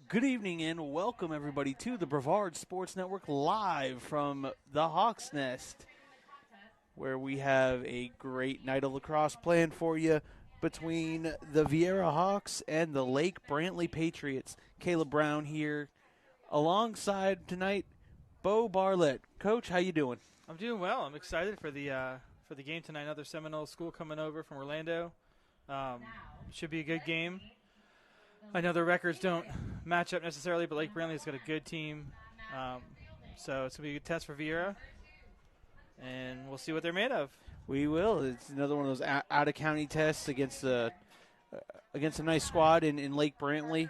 Good evening and welcome everybody to the Brevard Sports Network live from the Hawk's Nest, where we have a great night of lacrosse planned for you between the Viera Hawks and the Lake Brantley Patriots. Caleb Brown here alongside tonight, Bo Barlett. Coach, how you doing? I'm doing well. I'm excited for the game tonight. Another Seminole school coming over from Orlando. Should be a good game. I know their records don't match up necessarily, but Lake Brantley's got a good team. So it's going to be a good test for Viera, and we'll see what they're made of. We will. It's another one of those out-of-county tests against a nice squad in Lake Brantley.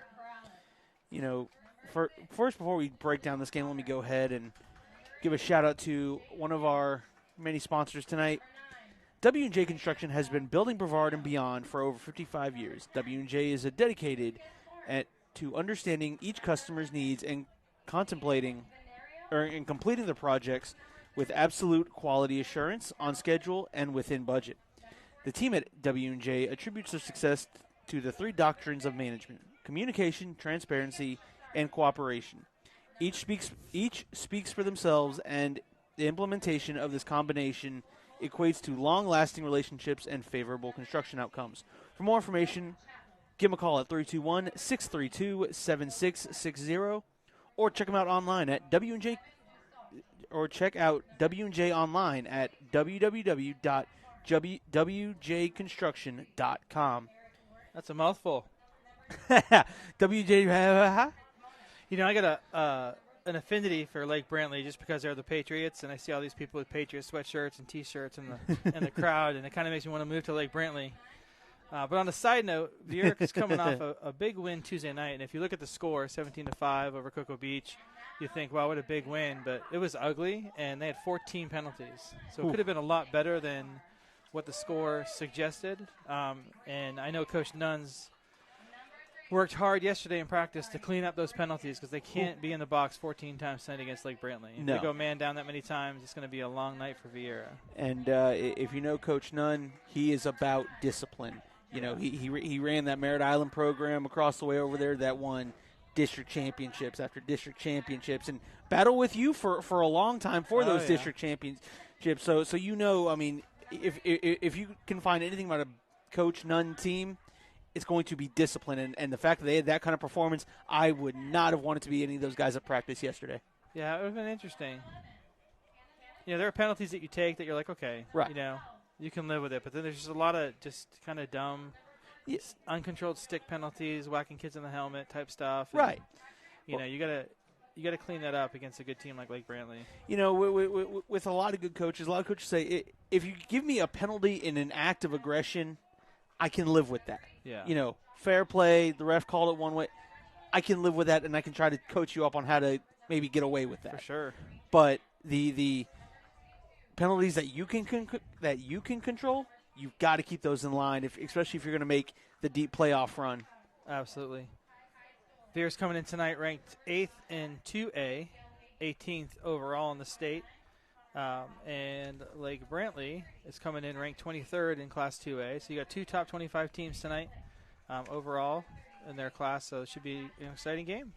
You know, first, before we break down this game, let me go ahead and give a shout-out to one of our many sponsors tonight. W&J Construction has been building Brevard and beyond for over 55 years. W&J is dedicated to understanding each customer's needs and completing their projects with absolute quality assurance, on schedule, and within budget. The team at W&J attributes their success to the three doctrines of management: communication, transparency, and cooperation. Each speaks for themselves, and the implementation of this combination equates to long-lasting relationships and favorable construction outcomes. For more information, give them a call at 321-632-7660, or check them out online at check out W&J online at www.wjconstruction.com. That's a mouthful. WJ. You know, I got an affinity for Lake Brantley just because they're the Patriots, and I see all these people with Patriots sweatshirts and T-shirts in the crowd, and it kind of makes me want to move to Lake Brantley. But on a side note, Viera is coming off a big win Tuesday night, and if you look at the score, 17-5 over Cocoa Beach, you think, wow, what a big win. But it was ugly, and they had 14 penalties. So it could have been a lot better than what the score suggested. And I know Coach Nunn's worked hard yesterday in practice to clean up those penalties because they can't be in the box 14 times tonight against Lake Brantley. If they go man down that many times, it's going to be a long night for Viera. And if you know Coach Nunn, he is about discipline. You know, he ran that Merritt Island program across the way over there that won district championships after district championships and battled with you for a long time for those district championships. So you know, I mean, if you can find anything about a Coach Nunn team, it's going to be discipline. And the fact that they had that kind of performance, I would not have wanted to be any of those guys at practice yesterday. Yeah, it would have been interesting. You know, there are penalties that you take that you're like, okay, right. You know, you can live with it. But then there's just a lot of just kind of dumb, uncontrolled stick penalties, whacking kids in the helmet type stuff. And, right. You know, you gotta clean that up against a good team like Lake Brantley. You know, with a lot of good coaches, a lot of coaches say, if you give me a penalty in an act of aggression, I can live with that. Yeah. You know, fair play, the ref called it one way. I can live with that, and I can try to coach you up on how to maybe get away with that. For sure. But the penalties that you can control, you've got to keep those in line, especially if you're going to make the deep playoff run. Absolutely. Viera's coming in tonight ranked 8th in 2A, 18th overall in the state. And Lake Brantley is coming in ranked 23rd in Class 2A. So you got two top 25 teams tonight overall in their class. So it should be an exciting game.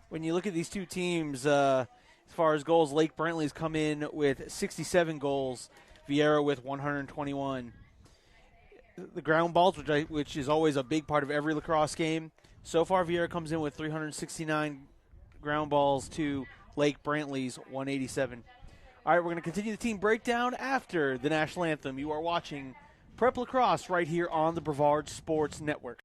When you look at these two teams, as far as goals, Lake Brantley's come in with 67 goals, Viera with 121. The ground balls, which is always a big part of every lacrosse game. So far, Viera comes in with 369 ground balls to Lake Brantley's 187. All right, we're going to continue the team breakdown after the national anthem. You are watching Prep Lacrosse right here on the Brevard Sports Network.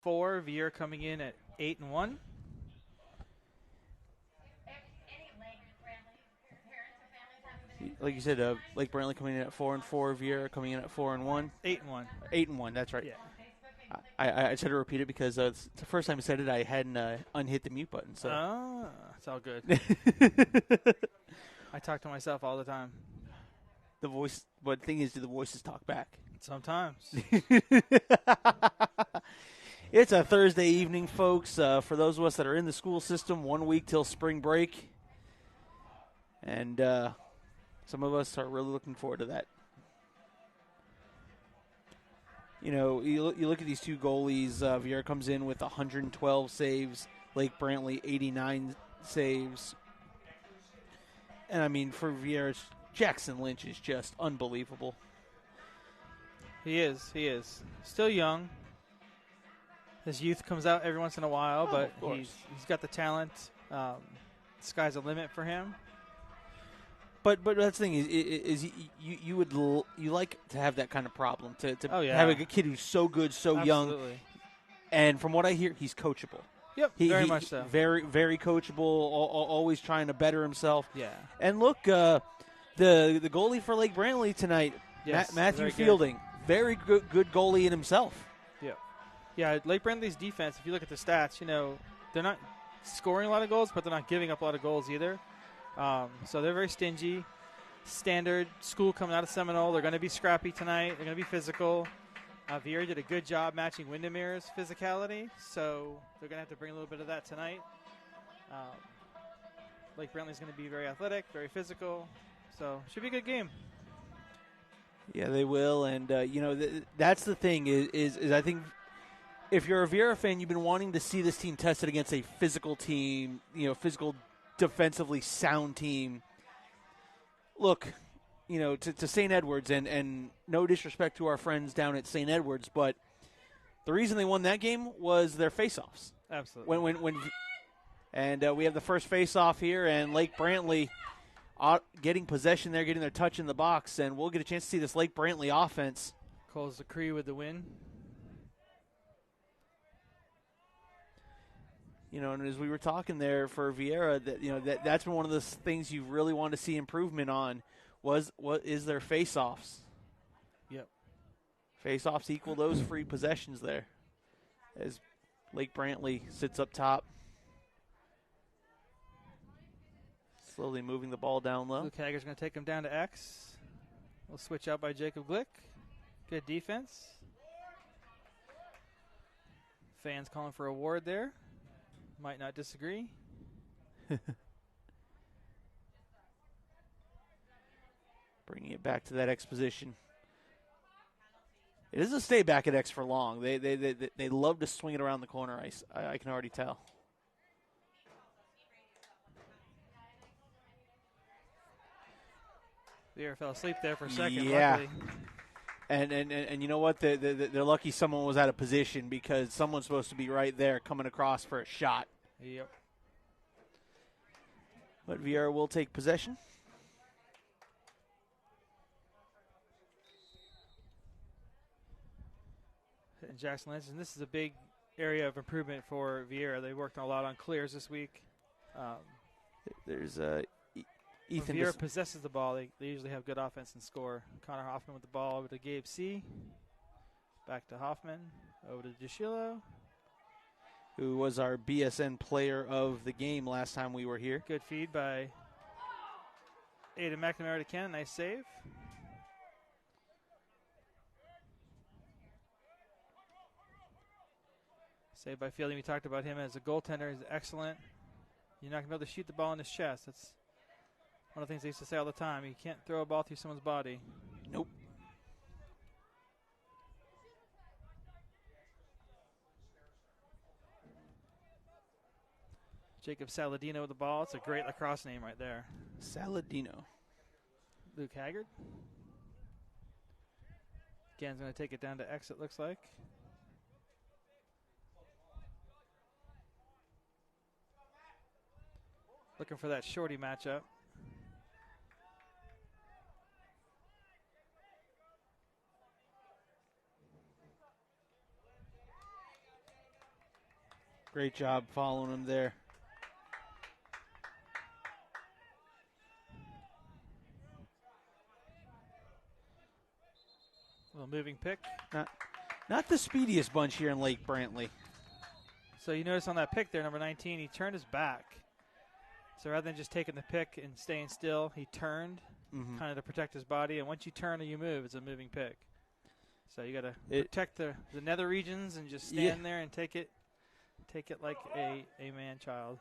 4. Viera coming in at 8-1. Like you said, Lake Brantley coming in at 4-4. Viera coming in at 4-1. 8-1. 8-1. That's right. Yeah. I just had to repeat it because it's the first time I said it. I hadn't unhit the mute button. So It's all good. I talk to myself all the time. The voice. But the thing is, do the voices talk back? Sometimes. It's a Thursday evening, folks. For those of us that are in the school system, 1 week till spring break, and some of us are really looking forward to that. You know, you look at these two goalies. Viera comes in with 112 saves. Lake Brantley, 89 saves. And, I mean, for Viera, Jackson Lynch is just unbelievable. He is. Still young. His youth comes out every once in a while, but he's got the talent. Sky's the limit for him. But that's the thing is you like to have that kind of problem to have a kid who's so good, so young, and from what I hear, he's coachable. Yep, very much so. Very, very coachable. Always trying to better himself. Yeah. And look, the goalie for Lake Brantley tonight, Matthew Fielding, very good goalie in himself. Yeah. Yeah. Lake Brantley's defense. If you look at the stats, they're not scoring a lot of goals, but they're not giving up a lot of goals either. So they're very stingy. Standard school coming out of Seminole. They're going to be scrappy tonight. They're going to be physical. Viera did a good job matching Windermere's physicality, so they're going to have to bring a little bit of that tonight. Lake Brantley's going to be very athletic, very physical, so should be a good game. Yeah, they will, and that's the thing is I think if you're a Viera fan, you've been wanting to see this team tested against a physical team, physical, defensively sound team. Look, to St. Edwards, and no disrespect to our friends down at St. Edwards, but the reason they won that game was their face-offs. Absolutely. And we have the first face-off here, and Lake Brantley getting possession there, getting their touch in the box, and we'll get a chance to see this Lake Brantley offense. Coles Decree with the win. And as we were talking there for Viera, that's been one of the things you really want to see improvement on. What is their face-offs? Yep. Face-offs equal those free possessions there. As Lake Brantley sits up top. Slowly moving the ball down low. Luke Hager's going to take him down to X. We'll switch out by Jacob Glick. Good defense. Fans calling for a ward there. Might not disagree. Bringing it back to that X position. It doesn't stay back at X for long. They love to swing it around the corner. I can already tell. Viera fell asleep there for a second. Yeah. Luckily. And you know what? They're lucky someone was out of position because someone's supposed to be right there coming across for a shot. Yep. But Viera will take possession. And Jackson Lynch, and this is a big area of improvement for Viera. They worked a lot on clears this week. There's Ethan. Viera possesses the ball. They usually have good offense and score. Connor Hoffman with the ball over to Gabe C. Back to Hoffman. Over to DeShilo. Who was our BSN player of the game last time we were here. Good feed by Aiden McNamara to Ken. Nice save. Save by Fielding. We talked about him as a goaltender. He's excellent. You're not going to be able to shoot the ball in his chest. That's one of the things they used to say all the time. You can't throw a ball through someone's body. Nope. Jacob Saladino with the ball. It's a great lacrosse name right there. Saladino. Luke Haggard. Again's going to take it down to X, it looks like. Looking for that shorty matchup. Great job following him there. Little moving pick. Not the speediest bunch here in Lake Brantley. So you notice on that pick there, number 19, he turned his back. So rather than just taking the pick and staying still, he turned kind of to protect his body. And once you turn or you move, it's a moving pick. So you got to protect the nether regions and just stand there and take it like a man-child.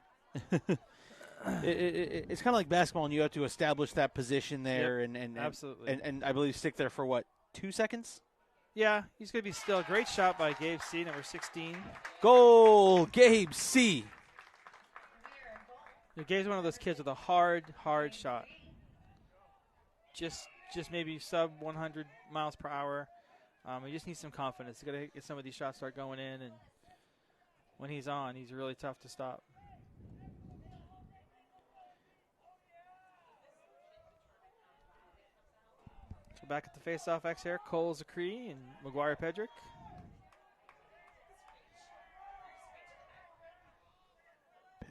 It's kind of like basketball, and you have to establish that position there, and absolutely, and I believe stick there for what, 2 seconds? Yeah, he's going to be still. Great shot by Gabe C., number 16. Goal, Gabe C. Gabe's one of those kids with a hard shot. Just maybe sub 100 miles per hour. He just needs some confidence. He's got to get some of these shots start going in, and when he's on, he's really tough to stop. So back at the face-off X here, Cole Zachary and McGuire Pedrick.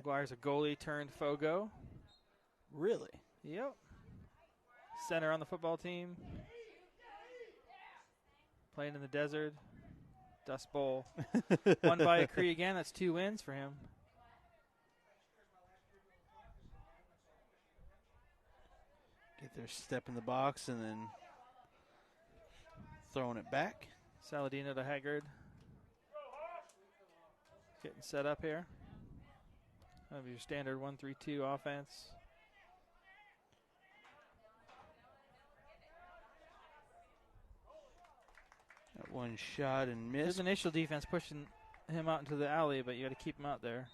McGuire's a goalie turned Fogo. Really? Yep. Center on the football team. Playing in the desert. Dust Bowl. Won by a Cree again. That's 2 wins for him. Get their step in the box and then throwing it back. Saladino to Haggard. Getting set up here. Of your standard 1-3-2 offense. That one shot and miss. His initial defense pushing him out into the alley, but you got to keep him out there.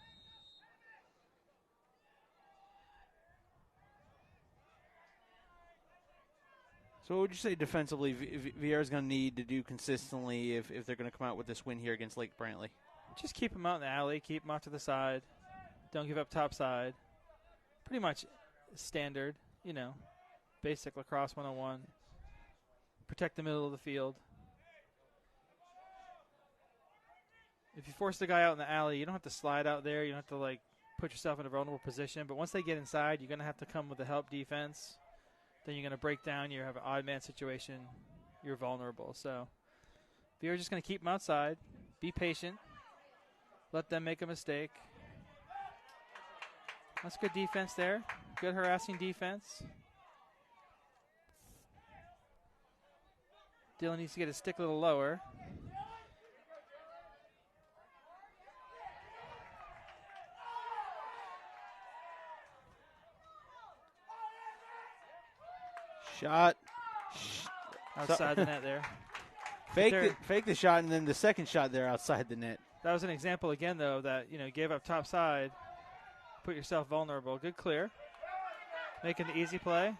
So what would you say defensively Viera's going to need to do consistently if they're going to come out with this win here against Lake Brantley? Just keep him out in the alley. Keep him off to the side. Don't give up top side. Pretty much standard, basic lacrosse 101. Protect the middle of the field. If you force the guy out in the alley, you don't have to slide out there. You don't have to, put yourself in a vulnerable position. But once they get inside, you're going to have to come with a help defense. Then you're going to break down. You have an odd man situation. You're vulnerable. So Viera's just going to keep them outside. Be patient. Let them make a mistake. That's good defense there. Good harassing defense. Dylan needs to get his stick a little lower. Shot. Outside the net there. Fake the shot, and then the second shot there outside the net. That was an example again, though, that, gave up top side. Put yourself vulnerable. Good clear. Making the easy play.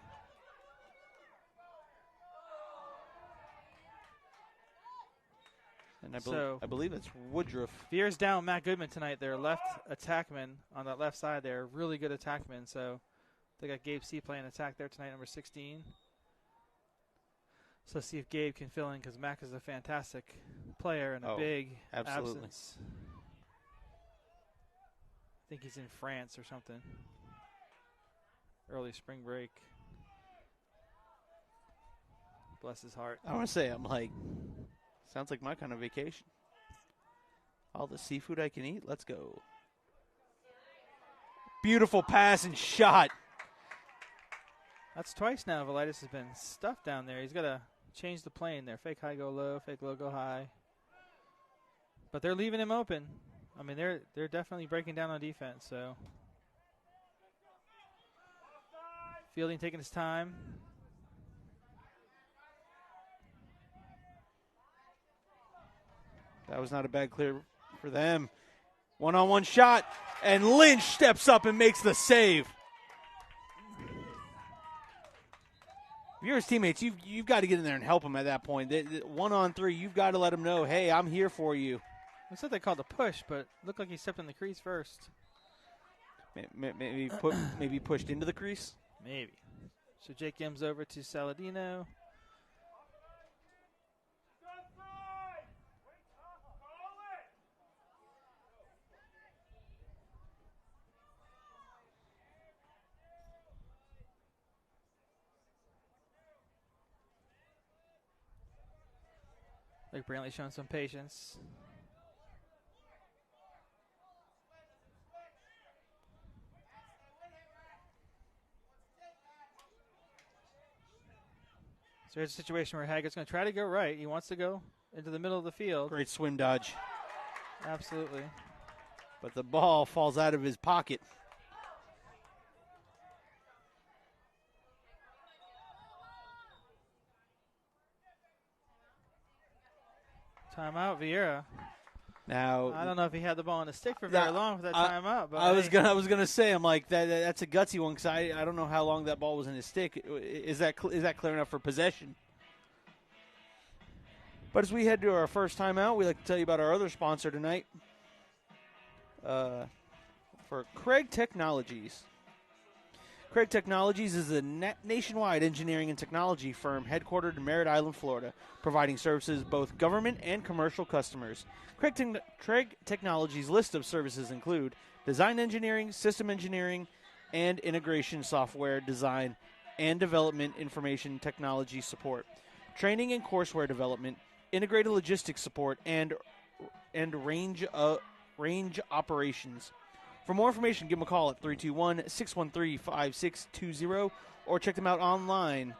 And I believe it's Woodruff. Viera's down Matt Goodman tonight, their left attackman on that left side there. Really good attackman. So they got Gabe C. playing attack there tonight, number 16. So see if Gabe can fill in, because Mac is a fantastic player and a big absence. I think he's in France or something. Early spring break. Bless his heart. I want to say, sounds like my kind of vacation. All the seafood I can eat, let's go. Beautiful pass and shot. That's twice now Velitis has been stuffed down there. He's got to change the plane there. Fake high, go low. Fake low, go high. But they're leaving him open. I mean, they're definitely breaking down on defense. So Fielding taking his time. That was not a bad clear for them. One-on-one shot, and Lynch steps up and makes the save. Viera's teammates, you've got to get in there and help them at that point. 1-on-3, you've got to let them know, hey, I'm here for you. I said they called a push, but it looked like he stepped in the crease first. Maybe pushed into the crease? Maybe. So Jake Gims over to Saladino. Like Brantley showing some patience. So here's a situation where Haggett's going to try to go right. He wants to go into the middle of the field. Great swim dodge. Absolutely. But the ball falls out of his pocket. Timeout, Viera. Now I don't know if he had the ball on the stick for very long for that timeout. But I was gonna say, I'm like that's a gutsy one because I don't know how long that ball was in his stick. Is that clear enough for possession? But as we head to our first timeout, we'd like to tell you about our other sponsor tonight. For Craig Technologies. Craig Technologies is a nationwide engineering and technology firm headquartered in Merritt Island, Florida, providing services both government and commercial customers. Craig Technologies' list of services include design engineering, system engineering, and integration software design and development information technology support, training and courseware development, integrated logistics support, and range operations. For more information, give them a call at 321-613-5620 or check them out online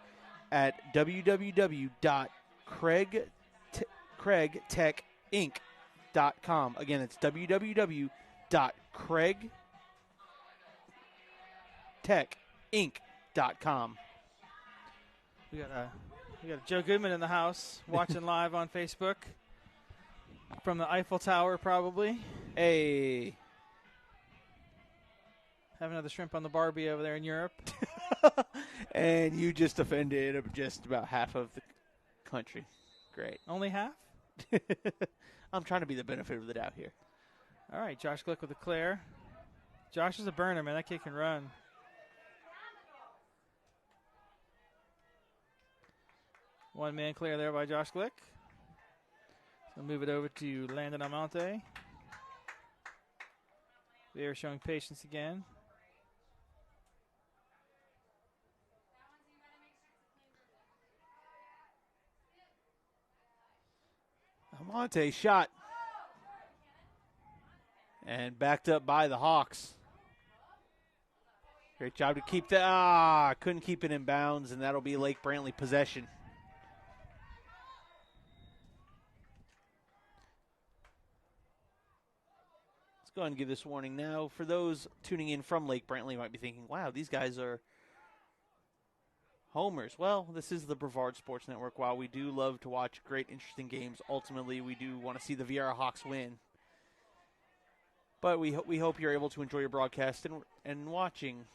at www.craigtechinc.com. Again, it's www.craigtechinc.com. We got Joe Goodman in the house watching live on Facebook from the Eiffel Tower, probably. Hey. Have another shrimp on the Barbie over there in Europe. And you just offended just about half of the country. Great. Only half? I'm trying to be the benefit of the doubt here. All right, Josh Glick with the clear. Josh is a burner, man. That kid can run. One man clear there by Josh Glick. So move it over to Landon Almonte. They're showing patience again. Almonte shot. And backed up by the Hawks. Great job to keep that. Couldn't keep it in bounds, and that'll be Lake Brantley possession. Let's go ahead and give this warning now. For those tuning in from Lake Brantley, might be thinking, wow, these guys are homers. Well, this is the Brevard Sports Network. While we do love to watch great, interesting games, ultimately we do want to see the Viera Hawks win. But we hope you're able to enjoy your broadcast and watching.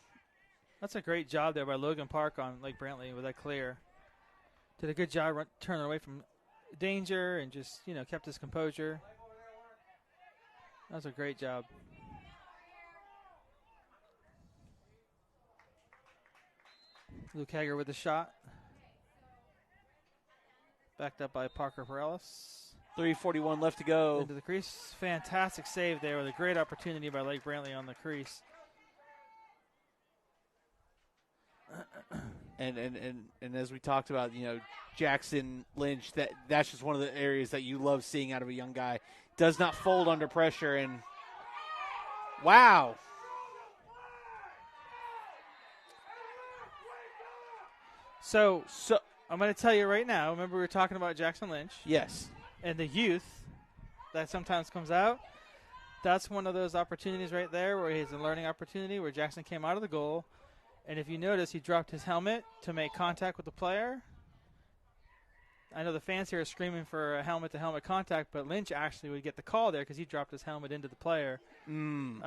That's a great job there by Logan Park on Lake Brantley with that clear. Did a good job turning away from danger and just, kept his composure. That was a great job. Luke Hager with the shot. Backed up by Parker Perellis. 3:41 left to go. Into the crease. Fantastic save there with a great opportunity by Lake Brantley on the crease. And as we talked about, Jackson Lynch, that's just one of the areas that you love seeing out of a young guy. Does not fold under pressure, and wow. So I'm going to tell you right now, remember we were talking about Jackson Lynch? Yes. And the youth that sometimes comes out. That's one of those opportunities right there where he has a learning opportunity where Jackson came out of the goal. And if you notice, he dropped his helmet to make contact with the player. I know the fans here are screaming for a helmet-to-helmet contact, but Lynch actually would get the call there because he dropped his helmet into the player. And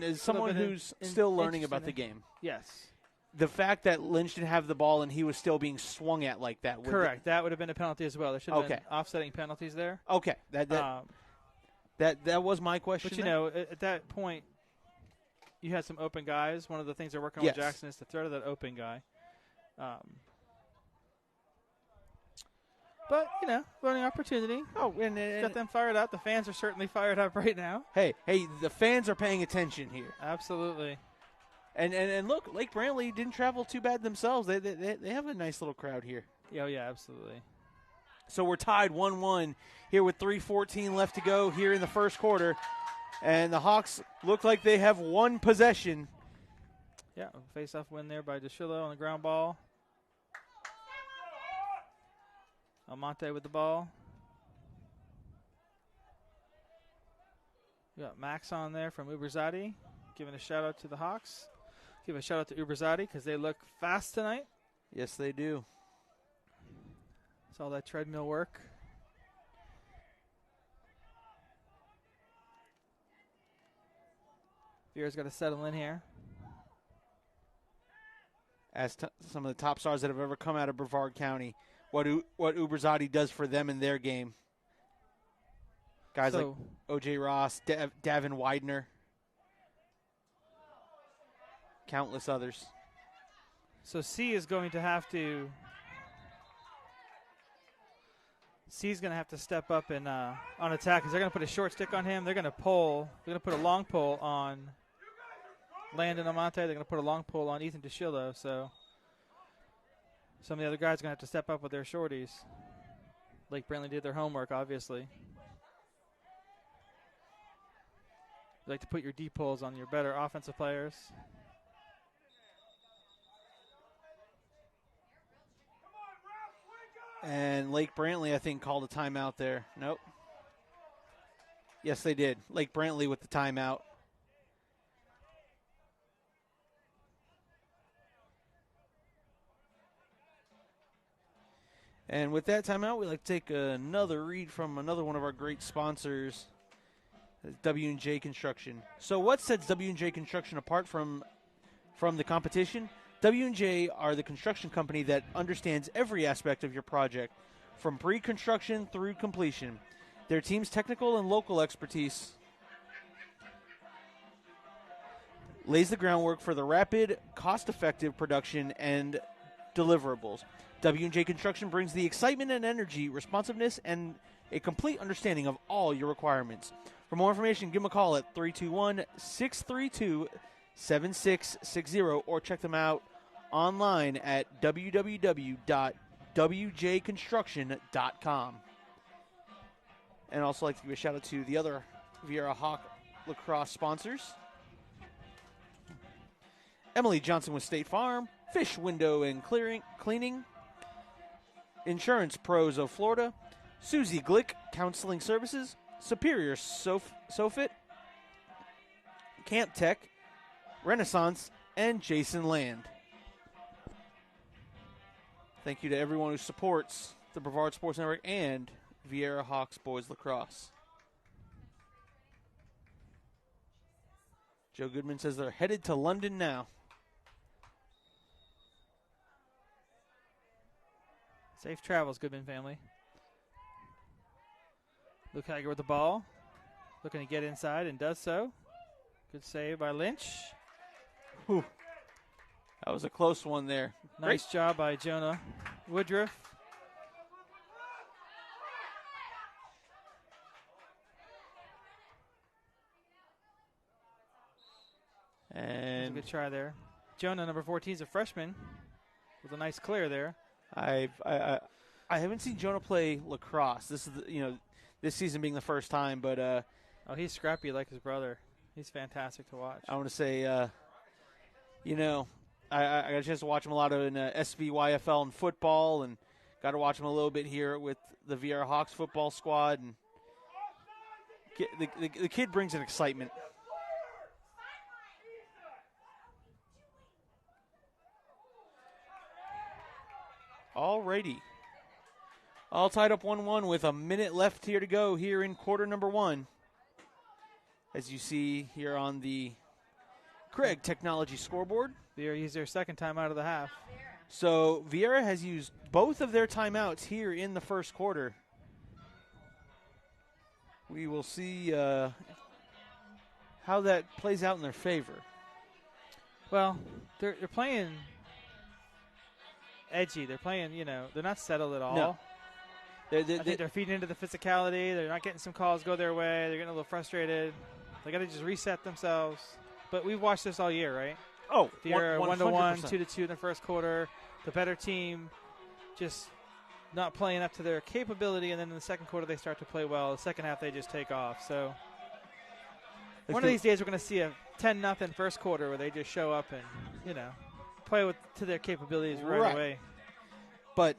as someone who's still learning about the game, yes, the fact that Lynch didn't have the ball and he was still being swung at like that. Correct. That would have been a penalty as well. There should have been offsetting penalties there. Okay. That was my question. But, at that point, you had some open guys. One of the things they're working on with Jackson is to throw to that open guy. But, learning opportunity. Oh, and got them fired up. The fans are certainly fired up right now. Hey, the fans are paying attention here. Absolutely. And look, Lake Brantley didn't travel too bad themselves. They have a nice little crowd here. Oh, yeah, absolutely. So we're tied 1-1 here with 3:14 left to go here in the first quarter. And the Hawks look like they have one possession. Yeah, face-off win there by DeShillo on the ground ball. Almonte with the ball. We got Max on there from Uberzadi, giving a shout-out to the Hawks. Give a shout-out to Uberzadi because they look fast tonight. Yes, they do. It's all that treadmill work. Viera's got to settle in here. As some of the top stars that have ever come out of Brevard County, what Uberzadi does for them in their game. Guys like O.J. Ross, Davin Widener, countless others. So C is going to have to. C's going to have to step up and on attack because they're going to put a short stick on him. They're going to pull. They're going to put a long pull on Landon Amante. They're going to put a long pull on Ethan DeShillo. So some of the other guys are going to have to step up with their shorties. Lake Brantley did their homework, obviously. You like to put your deep pulls on your better offensive players. And Lake Brantley, I think, called a timeout there. Nope. Yes, they did. Lake Brantley with the timeout. And with that timeout, we'd like to take another read from another one of our great sponsors, W&J Construction. So what sets W&J Construction apart from the competition? W&J are the construction company that understands every aspect of your project, from pre-construction through completion. Their team's technical and local expertise lays the groundwork for the rapid, cost-effective production and deliverables. W&J Construction brings the excitement and energy, responsiveness, and a complete understanding of all your requirements. For more information, give them a call at 321-632-7660 or check them out online at www.wjconstruction.com. And I'd also like to give a shout out to the other Viera Hawk lacrosse sponsors. Emily Johnson with State Farm, Fish Window and Cleaning, Insurance Pros of Florida, Susie Glick Counseling Services, Superior Sofit, Camp Tech, Renaissance, and Jason Land. Thank you to everyone who supports the Brevard Sports Network and Viera Hawks Boys Lacrosse. Joe Goodman says they're headed to London now. Safe travels, Goodman family. Luke Hager with the ball. Looking to get inside and does so. Good save by Lynch. Whew. That was a close one there. Nice job by Jonah Woodruff. And good try there. Jonah, number 14, is a freshman with a nice clear there. I haven't seen Jonah play lacrosse. This is this season being the first time, but oh, he's scrappy like his brother. He's fantastic to watch. I want to say, I got a chance to watch him a lot in SVYFL and football, and got to watch him a little bit here with the Viera Hawks football squad. And the kid brings an excitement. Alrighty. All tied up 1-1 with a minute left here to go here in quarter number one. As you see here on the Craig Technology scoreboard. Viera used their second time out of the half. So Viera has used both of their timeouts here in the first quarter. We will see how that plays out in their favor. Well, they're playing edgy. They're playing, they're not settled at all. No. I think they're feeding into the physicality. They're not getting some calls go their way. They're getting a little frustrated. They got to just reset themselves. But we've watched this all year, right? Oh, Viera 100%. 1-1, 2-2 in the first quarter. The better team just not playing up to their capability, and then in the second quarter they start to play well. The second half they just take off. So one of these days we're going to see a 10-0 first quarter where they just show up and, play to their capabilities right away. But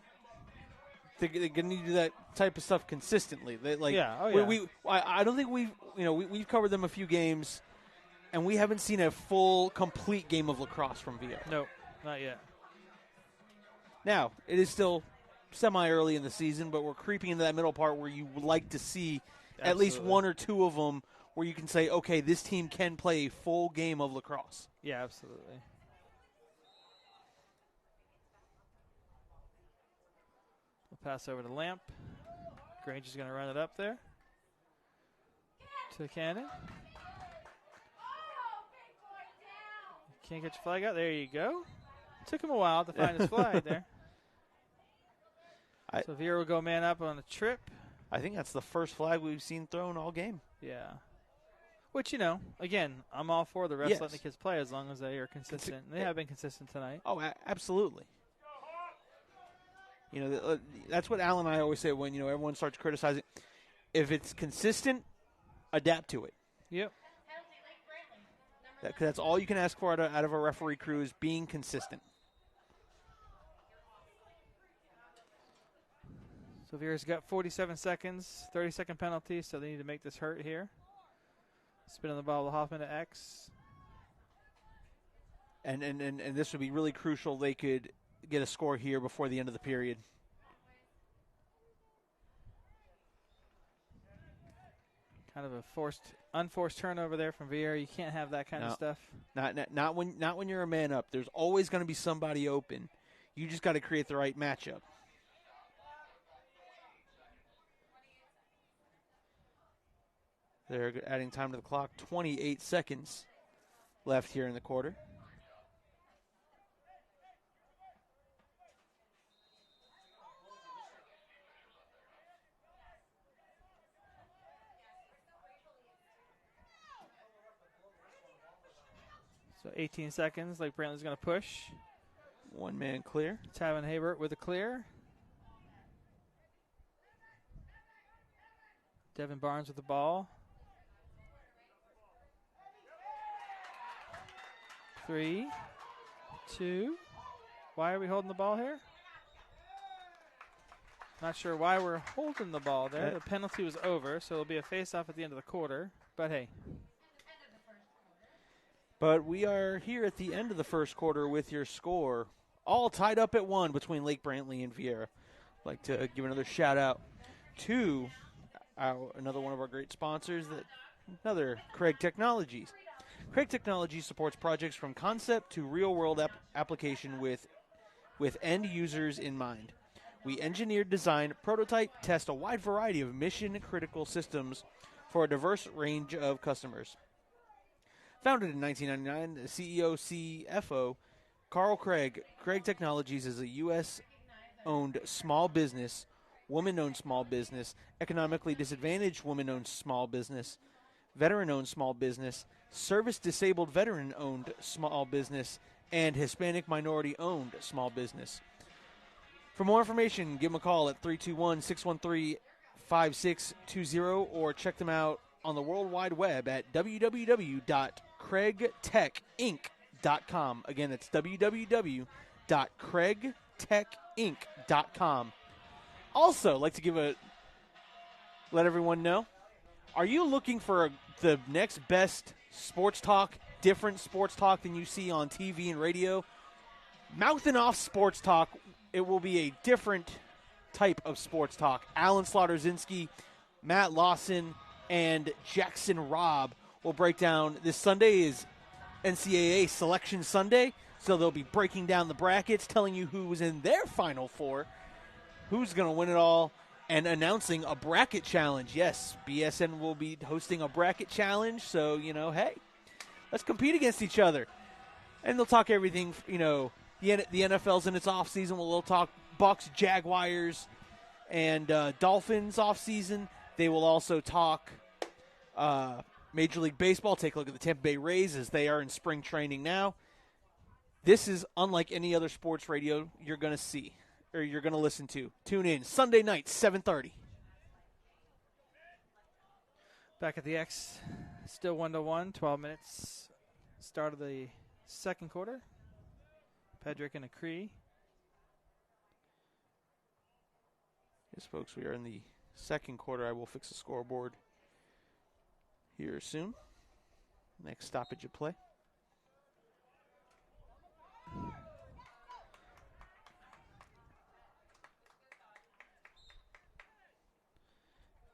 they're going to do that type of stuff consistently. I don't think we've covered them a few games, and we haven't seen a full, complete game of lacrosse from Viera. Nope, not yet. Now, it is still semi-early in the season, but we're creeping into that middle part where you would like to see at least one or two of them where you can say, okay, this team can play a full game of lacrosse. Yeah, absolutely. We'll pass over to Lamp. Grange is going to run it up there to the cannon. Can't get your flag out. There you go. Took him a while to find his flag there. So Viera will go man up on the trip. I think that's the first flag we've seen thrown all game. Yeah. Which, again, I'm all for the refs letting the kids play as long as they are consistent. They have been consistent tonight. Oh, absolutely. That's what Al and I always say when, everyone starts criticizing. If it's consistent, adapt to it. Yep. That's all you can ask for out of a referee crew is being consistent. So Viera's got 47 seconds, 30-second penalty, so they need to make this hurt here. Spin on the ball with Hoffman to X. And this would be really crucial. They could get a score here before the end of the period. Kind of a unforced turnover there from Viera. You can't have that kind of stuff. Not when you're a man up. There's always going to be somebody open. You just got to create the right matchup. They're adding time to the clock. 28 seconds left here in the quarter. So 18 seconds. Lake Brantley's going to push. One man clear. Tavin Habert with a clear. Devin Barnes with the ball. 3, 2. Why are we holding the ball here? Not sure why we're holding the ball there. The penalty was over, so it'll be a face-off at the end of the quarter. But, hey. But we are here at the end of the first quarter with your score all tied up at 1 between Lake Brantley and Viera. I'd like to give another shout-out to another one of our great sponsors, another Craig Technologies. Craig Technologies supports projects from concept to real-world application with end users in mind. We engineer, design, prototype, test a wide variety of mission-critical systems for a diverse range of customers. Founded in 1999, the CEO, CFO, Carl Craig, Craig Technologies is a U.S.-owned small business, woman-owned small business, economically disadvantaged woman-owned small business, veteran-owned small business, service-disabled veteran-owned small business, and Hispanic minority-owned small business. For more information, give them a call at 321-613-5620 or check them out on the World Wide Web at www.craigtechinc.com. Again, it's www.craigtechinc.com. Also, I'd like to let everyone know, are you looking for the next best sports talk, different sports talk than you see on TV and radio? Mouthing Off Sports Talk, it will be a different type of sports talk. Alan Slaughter-Zinski, Matt Lawson, and Jackson Robb will break down. This Sunday is NCAA Selection Sunday, so they'll be breaking down the brackets, telling you who was in their Final Four, who's going to win it all, and announcing a bracket challenge. Yes, BSN will be hosting a bracket challenge, so, hey, let's compete against each other. And they'll talk everything, the NFL's in its offseason. We'll talk Bucks, Jaguars, and Dolphins offseason. They will also talk Major League Baseball. Take a look at the Tampa Bay Rays as they are in spring training now. This is unlike any other sports radio you're going to see or you're going to listen to. Tune in Sunday night, 7:30. Back at the X, still 1-1, 12 minutes. Start of the second quarter. Pedrick and a Cree. Yes, folks, we are in the second quarter. I will fix the scoreboard here soon. Next stoppage of play.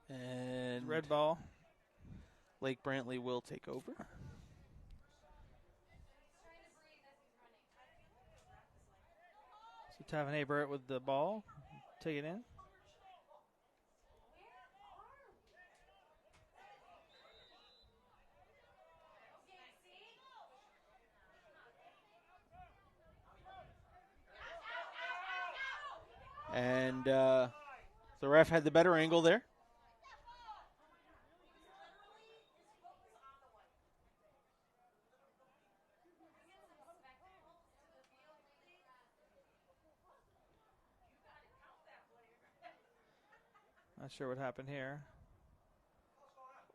And red ball. Lake Brantley will take over. So Tavanay Burt with the ball. Take it in. And the ref had the better angle there. Not sure what happened here.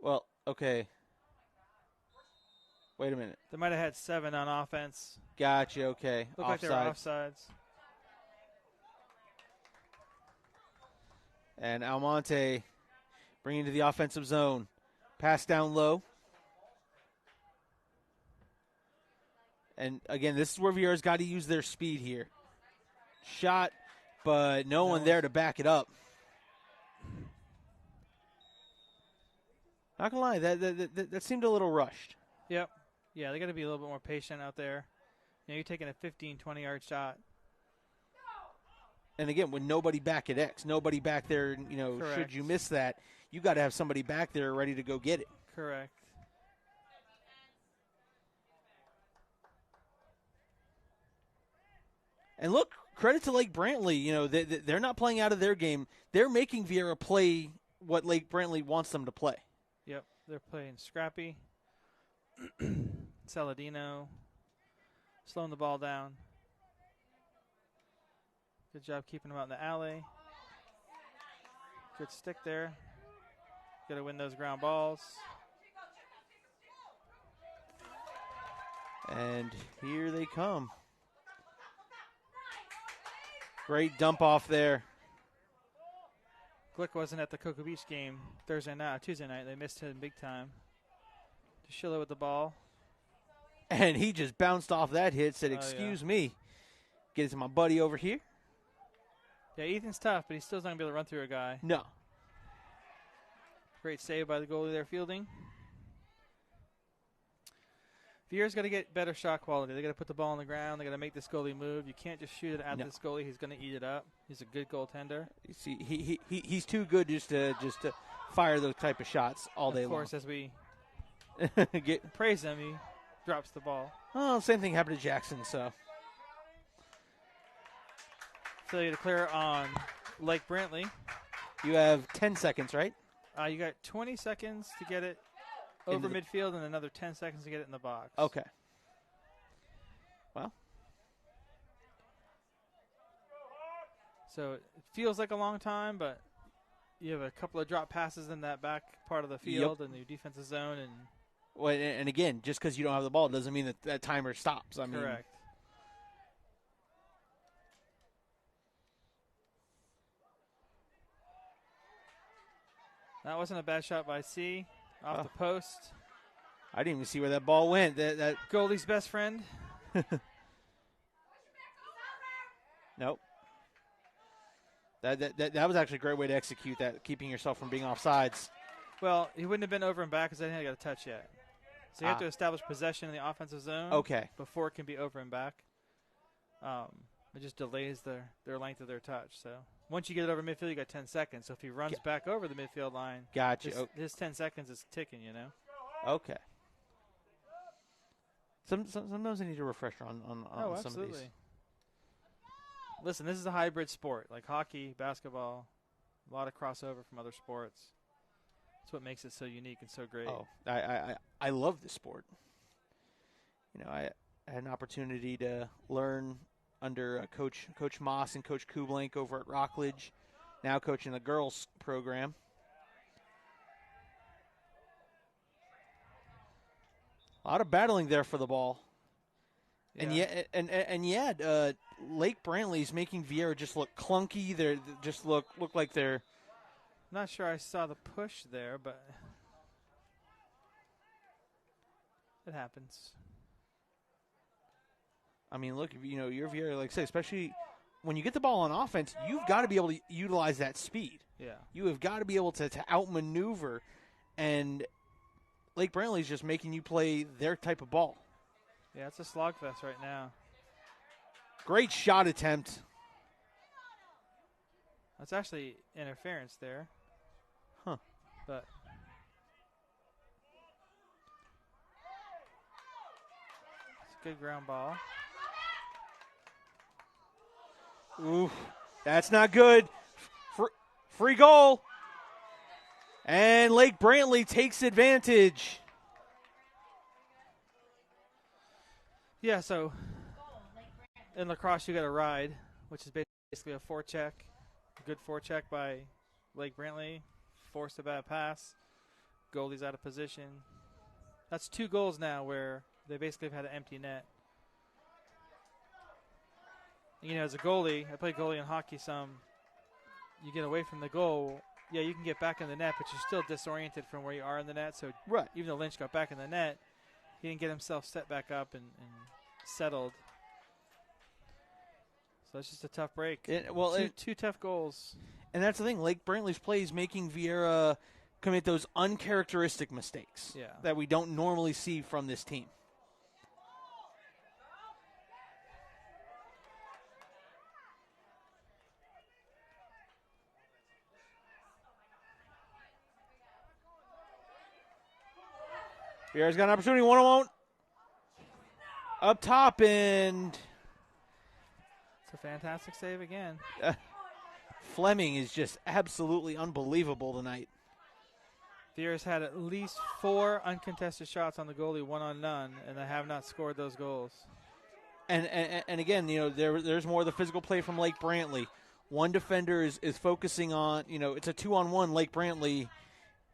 Well, okay. Wait a minute. They might have had 7 on offense. Gotcha, okay. Looked like they were offsides. And Almonte bringing to the offensive zone. Pass down low. And, again, this is where Viera's got to use their speed here. Shot, but no one there to back it up. Not going to lie, that seemed a little rushed. Yep. Yeah, they got to be a little bit more patient out there. You know, you're taking a 15, 20-yard shot. And, again, with nobody back at X, nobody back there, you know, Correct. Should you miss that, you got to have somebody back there ready to go get it. Correct. And look, credit to Lake Brantley. You know, they're not playing out of their game. They're making Viera play what Lake Brantley wants them to play. Yep, they're playing scrappy. Saladino slowing the ball down. Good job keeping them out in the alley. Good stick there. Got to win those ground balls. And here they come. Great dump off there. Glick wasn't at the Cocoa Beach game Tuesday night. They missed him big time. DeShilla with the ball. And he just bounced off that hit, said, excuse me. Get it to my buddy over here. Yeah, Ethan's tough, but he's still not going to be able to run through a guy. No. Great save by the goalie there fielding. Viera's got to get better shot quality. They got to put the ball on the ground. They got to make this goalie move. You can't just shoot it at this goalie. He's going to eat it up. He's a good goaltender. You see, he's too good just to fire those type of shots all day long. Of course, as we praise him, he drops the ball. Oh, same thing happened to Jackson. So failure to clear on Lake Brantley. You have 10 seconds, right? You got 20 seconds to get it over midfield and another 10 seconds to get it in the box. Okay. Well. So it feels like a long time, but you have a couple of drop passes in that back part of the field and the defensive zone. And again, just because you don't have the ball doesn't mean that timer stops. Correct. That wasn't a bad shot by C. Off the post. I didn't even see where that ball went. That goalie's best friend. Nope. That was actually a great way to execute that, keeping yourself from being offsides. Well, he wouldn't have been over and back because I didn't got a touch yet. So you have to establish possession in the offensive zone before it can be over and back. It just delays their length of their touch. So once you get it over midfield, you got 10 seconds. So if he runs back over the midfield line, his 10 seconds is ticking, you know. Okay. Sometimes I need a refresher on some of these. Listen, this is a hybrid sport, like hockey, basketball, a lot of crossover from other sports. That's what makes it so unique and so great. Oh, I love this sport. You know, had an opportunity to learn under Coach Moss and Coach Kublank over at Rockledge, now coaching the girls program. A lot of battling there for the ball. Yeah. And yet, Lake Brantley's making Viera just look clunky. They just look like they're. Not sure I saw the push there, but it happens. I mean, look, you're Viera, like I say, especially when you get the ball on offense, you've got to be able to utilize that speed. Yeah. You have got to be able to outmaneuver, and Lake Brantley's just making you play their type of ball. Yeah, it's a slogfest right now. Great shot attempt. That's actually interference there. Huh. But it's a good ground ball. Ooh, that's not good. Free goal. And Lake Brantley takes advantage. Yeah, so in lacrosse you got a ride, which is basically a forecheck. A good forecheck by Lake Brantley. Forced a bad pass. Goalie's out of position. That's 2 goals now where they basically have had an empty net. As a goalie, I play goalie in hockey some. You get away from the goal. Yeah, you can get back in the net, but you're still disoriented from where you are in the net. So right. Even though Lynch got back in the net, he didn't get himself set back up and settled. So it's just a tough break. Two tough goals. And that's the thing. Lake Brantley's play is making Viera commit those uncharacteristic mistakes that we don't normally see from this team. Viera's got an opportunity, 1-on-1 up top, and it's a fantastic save again. Fleming is just absolutely unbelievable tonight. Viera's had at least 4 uncontested shots on the goalie, 1 on none, and they have not scored those goals. And again, there's more of the physical play from Lake Brantley. One defender is focusing on, it's a 2-on-1 Lake Brantley,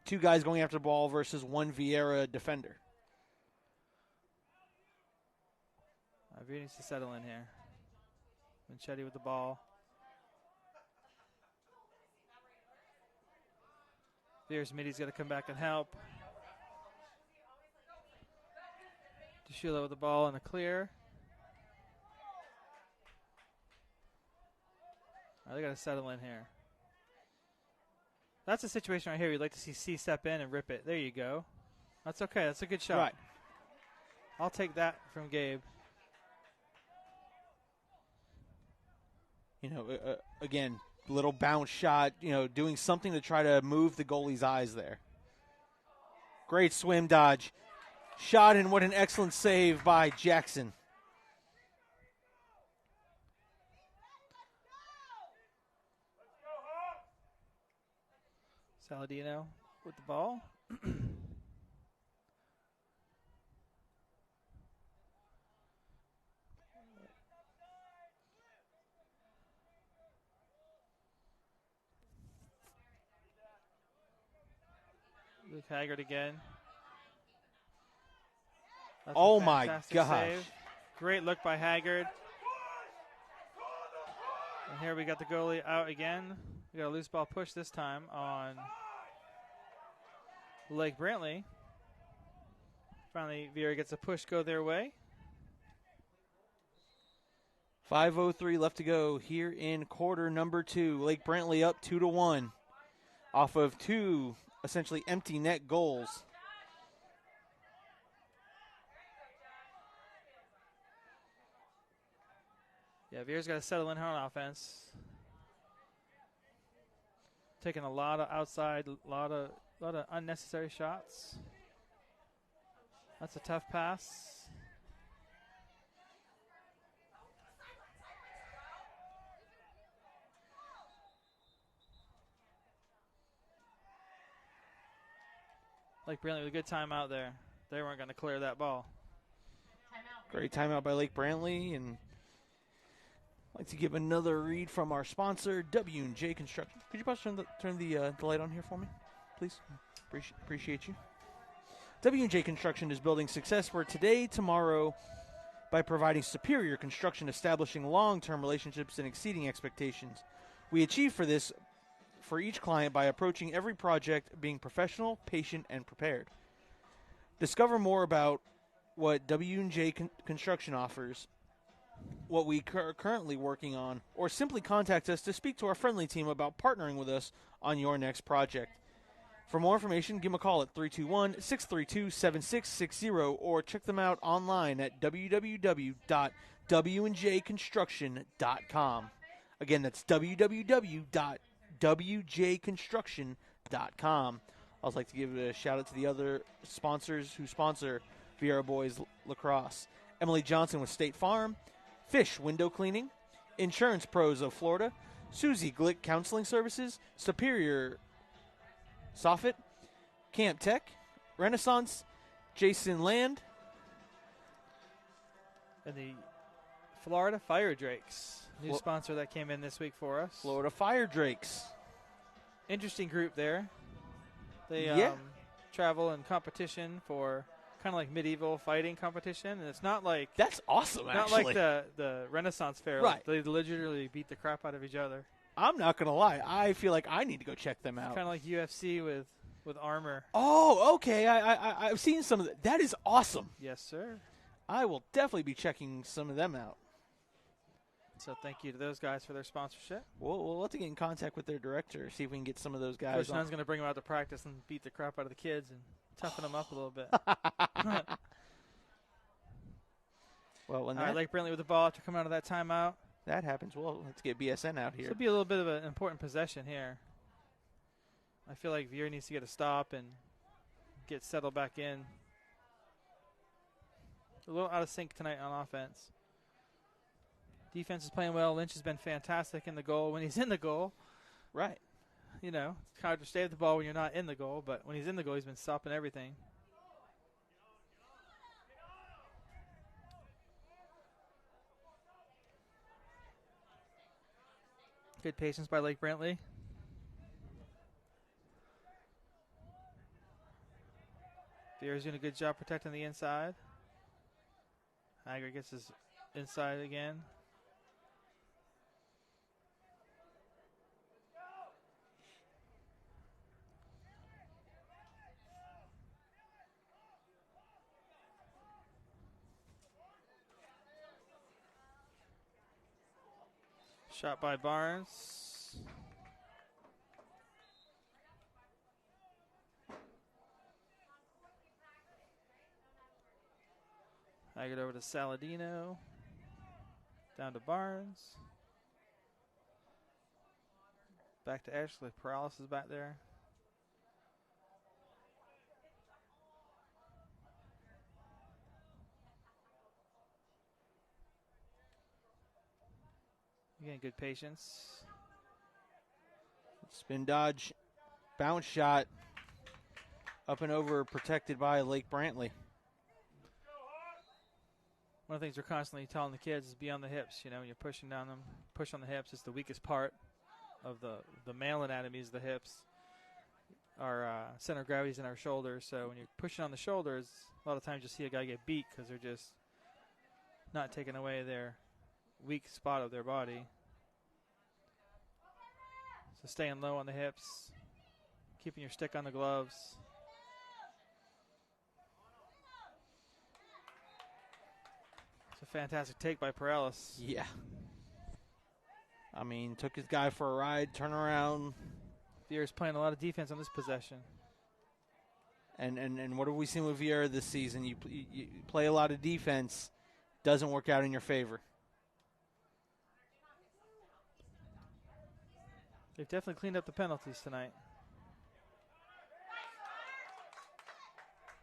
2 guys going after the ball versus 1 Viera defender. Viera needs to settle in here. Manchetti with the ball. Viera's middy's got to come back and help. DeShula with the ball in the clear. They got to settle in here. That's a situation right here you'd like to see C step in and rip it. There you go. That's okay. That's a good shot. Right. I'll take that from Gabe. Again, little bounce shot, doing something to try to move the goalie's eyes there. Great swim dodge. Shot, and what an excellent save by Jackson. Saladino with the ball. Luke Haggard again. That's oh my gosh. Save. Great look by Haggard. And here we got the goalie out again. We got a loose ball push this time on Lake Brantley. Finally, Viera gets a push go their way. 5:03 left to go here in quarter number 2. Lake Brantley up 2-1 off of 2 essentially empty net goals. Yeah, Viera's got to settle in her on offense. Taking a lot of outside, a lot of unnecessary shots. That's a tough pass. Like Brantley with a good timeout there. They weren't going to clear that ball. Timeout. Great timeout by Lake Brantley, and I'd like to give another read from our sponsor, W&J Construction. Could you possibly turn the light on here for me, please? Appreciate you. W&J Construction is building success for today, tomorrow, by providing superior construction, establishing long-term relationships, and exceeding expectations. We achieve this for each client by approaching every project being professional, patient, and prepared. Discover more about what W&J Construction offers, what we are currently working on, or simply contact us to speak to our friendly team about partnering with us on your next project. For more information, give them a call at 321-632-7660 or check them out online at www.wjconstruction.com. Again, that's www.wjconstruction.com. I'd also like to give a shout out to the other sponsors who sponsor Viera Boys Lacrosse. Emily Johnson with State Farm, Fish Window Cleaning, Insurance Pros of Florida, Susie Glick Counseling Services, Superior Soffit, Camp Tech, Renaissance, Jason Land, and the Florida Fire Drakes, new sponsor that came in this week for us. Florida Fire Drakes. Interesting group there. They travel in competition for kind of like medieval fighting competition, and it's not like that's awesome. Not like the Renaissance Fair. Right. Like they literally beat the crap out of each other. I'm not gonna lie. I feel like I need to go check them out. Kind of like UFC with armor. Oh, okay. I've seen some of that. That is awesome. Yes, sir. I will definitely be checking some of them out. So thank you to those guys for their sponsorship. We'll have to get in contact with their director, see if we can get some of those guys. Coach Nunn's going to bring them out to practice and beat the crap out of the kids and toughen them up a little bit. Well, when all right, Lake Brantley with the ball after coming out of that timeout. That happens. Well, let's get BSN out here. This will be a little bit of an important possession here. I feel like Viera needs to get a stop and get settled back in. A little out of sync tonight on offense. Defense is playing well. Lynch has been fantastic in the goal when he's in the goal. Right. You know, it's hard to stay with the ball when you're not in the goal, but when he's in the goal, he's been stopping everything. Good patience by Lake Brantley. Viera's doing a good job protecting the inside. Hager gets his inside again. Shot by Barnes. Haggard over to Saladino. Down to Barnes. Back to Ashley. Paralysis back there. Again, good patience. Spin dodge, bounce shot, up and over, protected by Lake Brantley. One of the things we're constantly telling the kids is be on the hips. You know, when you're pushing down them, push on the hips. It's the weakest part of the male anatomy is the hips. Our center of gravity is in our shoulders. So when you're pushing on the shoulders, a lot of times you see a guy get beat because they're just not taking away their weak spot of their body. So staying low on the hips, keeping your stick on the gloves. It's a fantastic take by Paralysis. Yeah. I mean, took his guy for a ride, turn around. Viera's playing a lot of defense on this possession. And what have we seen with Viera this season? You play a lot of defense, doesn't work out in your favor. They've definitely cleaned up the penalties tonight.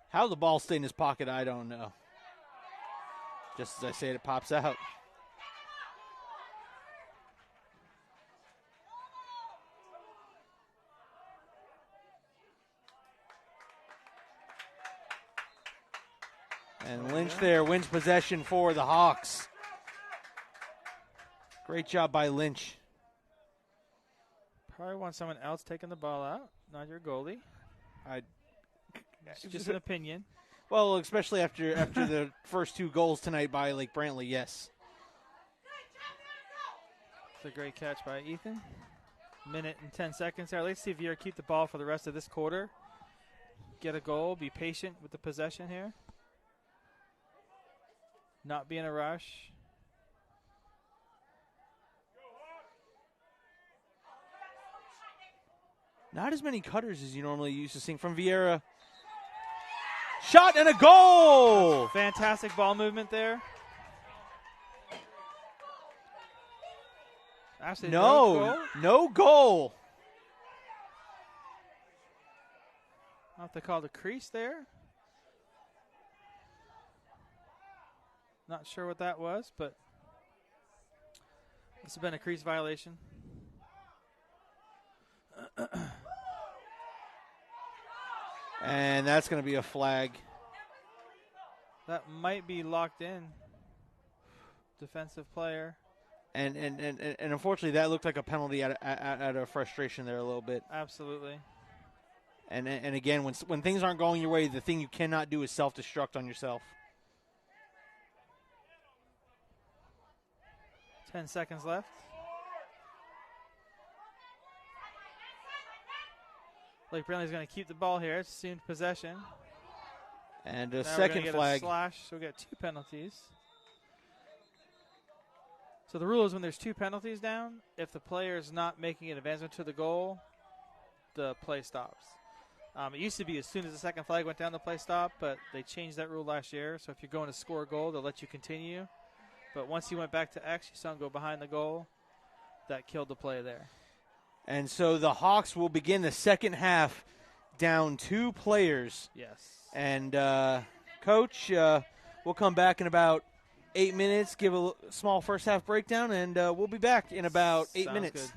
How the ball stayed in his pocket, I don't know. Just as I say it, it pops out. And Lynch there wins possession for the Hawks. Great job by Lynch. Probably want someone else taking the ball out, not your goalie. It's just an opinion. Well, especially after the first 2 goals tonight by Lake Brantley, yes. It's a great catch by Ethan. Minute and 10 seconds there. Let's see if Viera keep the ball for the rest of this quarter. Get a goal. Be patient with the possession here. Not be in a rush. Not as many cutters as you normally used to seeing from Viera. Shot and a goal! Fantastic ball movement there. Actually, no goal. I'll have to call the crease there. Not sure what that was, but this has been a crease violation. And that's going to be a flag. That might be locked in. Defensive player. And unfortunately, that looked like a penalty out of frustration there a little bit. Absolutely. And again, when things aren't going your way, the thing you cannot do is self-destruct on yourself. 10 seconds left. Lake Brantley's going to keep the ball here. It's assumed possession. And a now second we're flag. Get a slash, so we got 2 penalties. So the rule is when there's 2 penalties down, if the player is not making an advancement to the goal, the play stops. It used to be as soon as the second flag went down, the play stopped, but they changed that rule last year. So if you're going to score a goal, they'll let you continue. But once he went back to X, you saw him go behind the goal. That killed the play there. And so the Hawks will begin the second half down 2 players. Yes. And, Coach, we'll come back in about 8 minutes, give a small first half breakdown, and we'll be back in about 8 minutes. Good.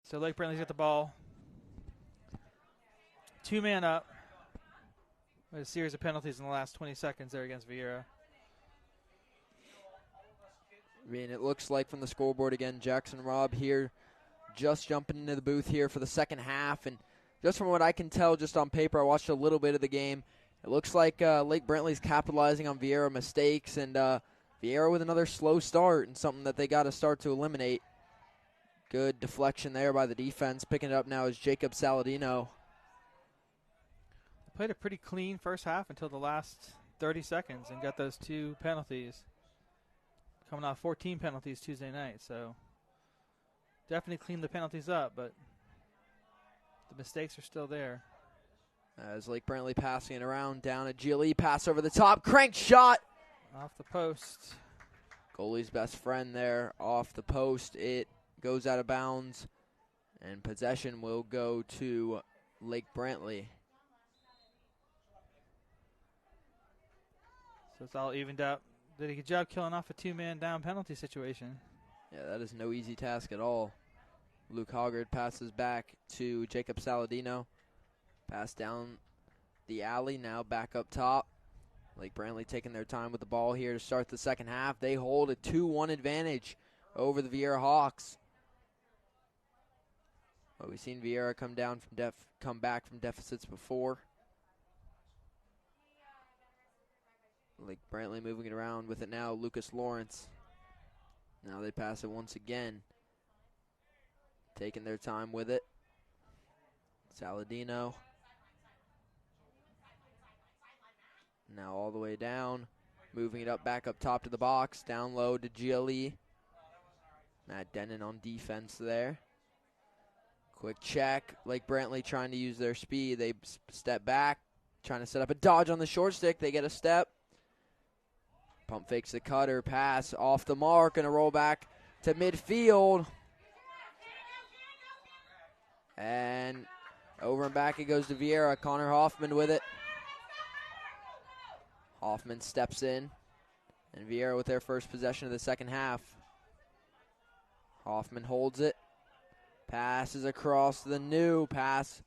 So Lake Brantley's got the ball. 2-man up. With a series of penalties in the last 20 seconds there against Viera. I mean, it looks like from the scoreboard again, Jackson Robb here just jumping into the booth here for the second half. And just from what I can tell just on paper, I watched a little bit of the game. It looks like Lake Brantley's capitalizing on Viera mistakes, and Viera with another slow start and something that they got to start to eliminate. Good deflection there by the defense. Picking it up now is Jacob Saladino. Played a pretty clean first half until the last 30 seconds and got those 2 penalties. Coming off 14 penalties Tuesday night, so definitely cleaned the penalties up, but the mistakes are still there. As Lake Brantley passing it around, down at GLE, pass over the top, crank shot! Off the post. Goalie's best friend there, off the post. It goes out of bounds, and possession will go to Lake Brantley. So it's all evened up. Did a good job killing off a 2-man down penalty situation. Yeah, that is no easy task at all. Luke Hoggard passes back to Jacob Saladino. Pass down the alley, now back up top. Lake Brantley taking their time with the ball here to start the second half. They hold a 2-1 advantage over the Viera Hawks. Well, we've seen Viera come back from deficits before. Lake Brantley moving it around with it now. Lucas Lawrence. Now they pass it once again. Taking their time with it. Saladino. Now all the way down. Moving it up back up top to the box. Down low to GLE. Matt Denon on defense there. Quick check. Lake Brantley trying to use their speed. They step back. Trying to set up a dodge on the short stick. They get a step. Pump fakes the cutter, pass off the mark, and a roll back to midfield. And over and back it goes to Viera. Connor Hoffman with it. Hoffman steps in, and Viera with their first possession of the second half. Hoffman holds it. Passes across the new pass.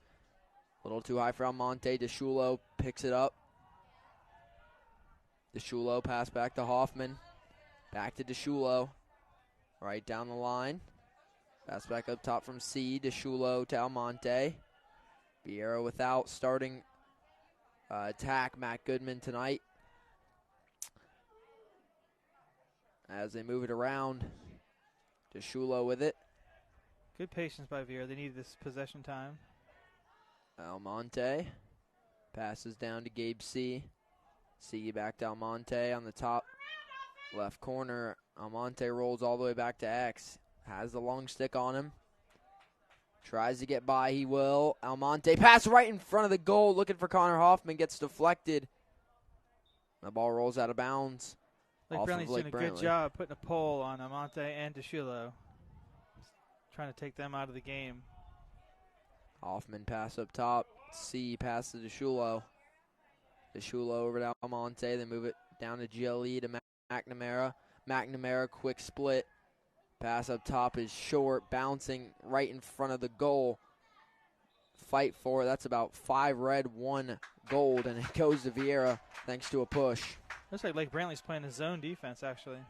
A little too high for Almonte. DeShulo picks it up. DeShulo pass back to Hoffman. Back to DeShulo. Right down the line. Pass back up top from C. DeShulo to Almonte. Viera without starting attack. Matt Goodman tonight. As they move it around. DeShulo with it. Good patience by Viera. They need this possession time. Almonte. Passes down to Gabe C. C back to Almonte on the top left corner. Almonte rolls all the way back to X. Has the long stick on him. Tries to get by. He will. Almonte pass right in front of the goal. Looking for Connor Hoffman. Gets deflected. The ball rolls out of bounds. Lake Brantley's doing a good job putting a pull on Almonte and DeShulo. Trying to take them out of the game. Hoffman pass up top. C pass to DeShulo. DeShulo over to Almonte. They move it down to GLE to McNamara. McNamara quick split. Pass up top is short. Bouncing right in front of the goal. Fight for it. That's about 5 red, 1 gold. And it goes to Viera thanks to a push. Looks like Lake Brantley's playing a zone defense, actually.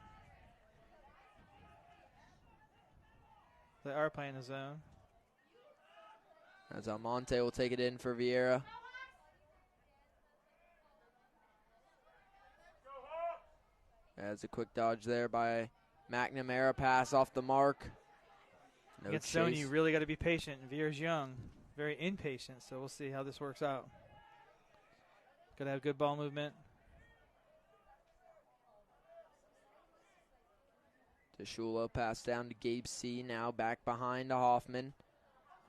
They are playing a zone. As Almonte will take it in for Viera. As a quick dodge there by McNamara. Pass off the mark. No Against chase. zone, you really got to be patient. And Viera's young, very impatient, so we'll see how this works out. Got to have good ball movement. DeShulo pass down to Gabe C. Now back behind to Hoffman.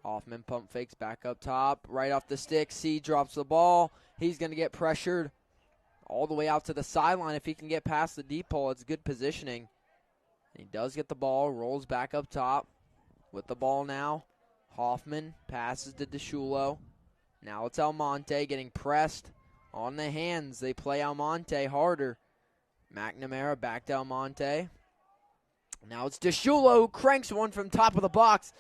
Hoffman pump fakes back up top. Right off the stick. C drops the ball. He's going to get pressured all the way out to the sideline. If he can get past the deep hole, it's good positioning. And he does get the ball. Rolls back up top. With the ball now. Hoffman passes to DeShulo. Now it's Almonte getting pressed on the hands. They play Almonte harder. McNamara back to Almonte. Now it's DeShulo who cranks one from top of the box.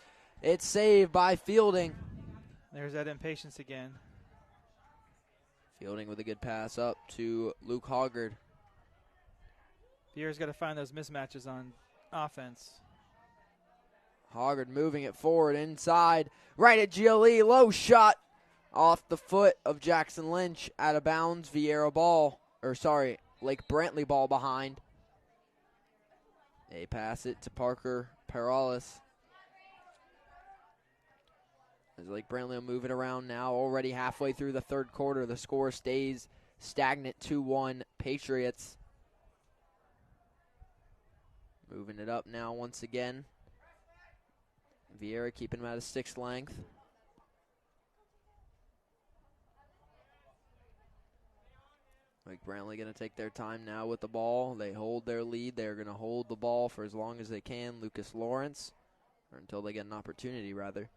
It's saved by Fielding. There's that impatience again. Fielding with a good pass up to Luke Hoggard. Viera's got to find those mismatches on offense. Hoggard moving it forward inside. Right at GLE. Low shot off the foot of Jackson Lynch. Out of bounds. Viera ball. Lake Brantley ball behind. They pass it to Parker Perales. As Lake Brantley will move it around now. Already halfway through the third quarter. The score stays stagnant 2-1 Patriots. Moving it up now once again. Viera keeping him at a 6 length. Lake Brantley going to take their time now with the ball. They hold their lead. They're going to hold the ball for as long as they can. Lucas Lawrence, or until they get an opportunity, rather.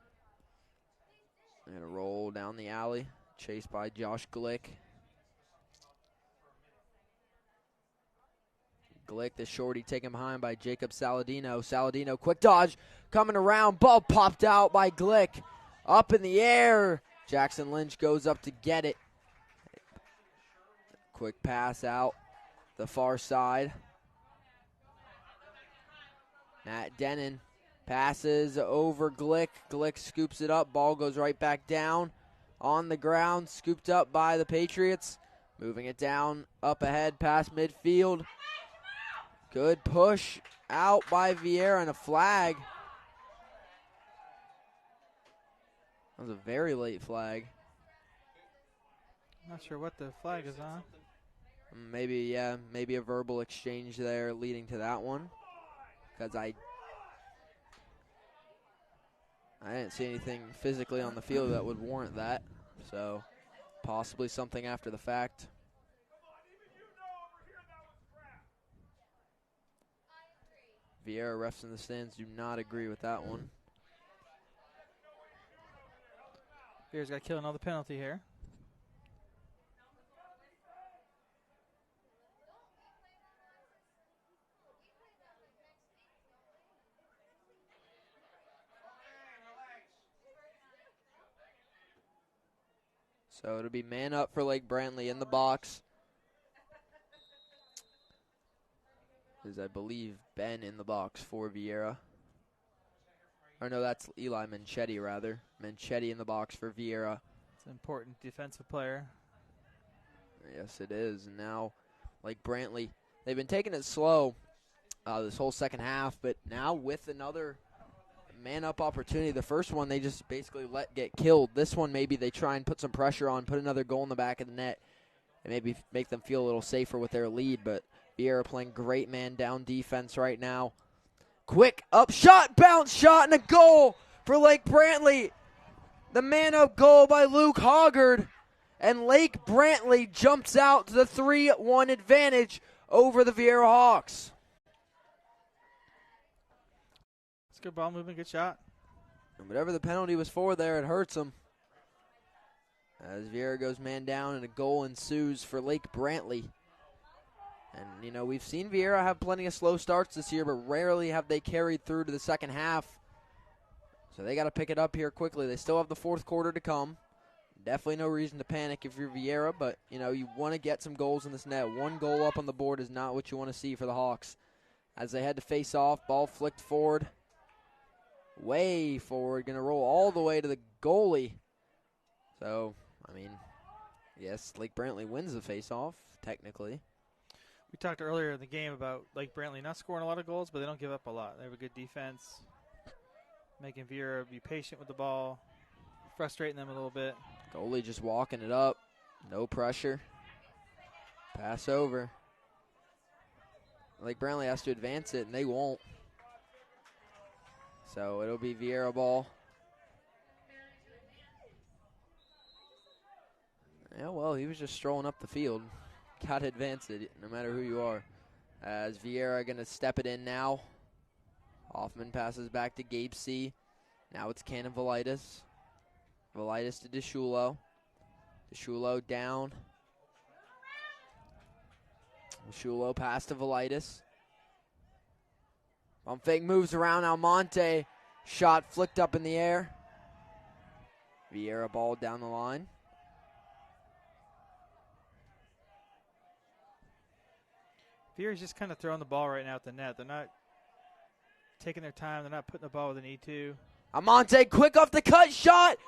They're going to roll down the alley, chased by Josh Glick. Glick, the shorty, taken behind by Jacob Saladino. Saladino, quick dodge, coming around. Ball popped out by Glick. Up in the air. Jackson Lynch goes up to get it. Quick pass out the far side. Matt Denon passes over Glick. Glick scoops it up. Ball goes right back down on the ground. Scooped up by the Patriots. Moving it down, up ahead, past midfield. Good push out by Viera and a flag. That was a very late flag. Not sure what the flag is on. Maybe a verbal exchange there leading to that one. Because I didn't see anything physically on the field that would warrant that. So possibly something after the fact. Viera refs in the stands do not agree with that one. Viera's got to kill another penalty here. So it'll be man up for Lake Brantley in the box. Is, I believe, Ben in the box for Viera. Or no, that's Eli Menchetti, rather. Menchetti in the box for Viera. It's an important defensive player. Yes, it is. And now Lake Brantley, they've been taking it slow this whole second half, but now with another man-up opportunity. The first one they just basically let get killed. This one maybe they try and put some pressure on, put another goal in the back of the net, and maybe make them feel a little safer with their lead. But Viera playing great man-down defense right now. Quick up shot, bounce shot, and a goal for Lake Brantley. The man-up goal by Luke Hoggard. And Lake Brantley jumps out to the 3-1 advantage over the Viera Hawks. It's good ball movement, good shot. And whatever the penalty was for there, it hurts him. As Viera goes man down and a goal ensues for Lake Brantley. And, you know, we've seen Viera have plenty of slow starts this year, but rarely have they carried through to the second half. So they got to pick it up here quickly. They still have the fourth quarter to come. Definitely no reason to panic if you're Viera, but, you know, you want to get some goals in this net. One goal up on the board is not what you want to see for the Hawks. As they head to face off, ball flicked forward. Way forward, going to roll all the way to the goalie. So, I mean, yes, Lake Brantley wins the face-off, technically. We talked earlier in the game about Lake Brantley not scoring a lot of goals, but they don't give up a lot. They have a good defense, making Viera be patient with the ball, frustrating them a little bit. Goalie just walking it up, no pressure. Pass over. Lake Brantley has to advance it, and they won't. So it'll be Viera ball. Yeah, well, he was just strolling up the field. Got to advance it, no matter who you are. As Viera going to step it in now. Hoffman passes back to Gabe C. Now it's Cannon Velitis. Velitis to DeShulo. DeShulo down. DeShulo pass to Velitis. Pump fake moves around Almonte. Shot flicked up in the air. Viera ball down the line. Viera's just kind of throwing the ball right now at the net. They're not taking their time. They're not putting the ball where they need to. Almonte, quick off the cut shot.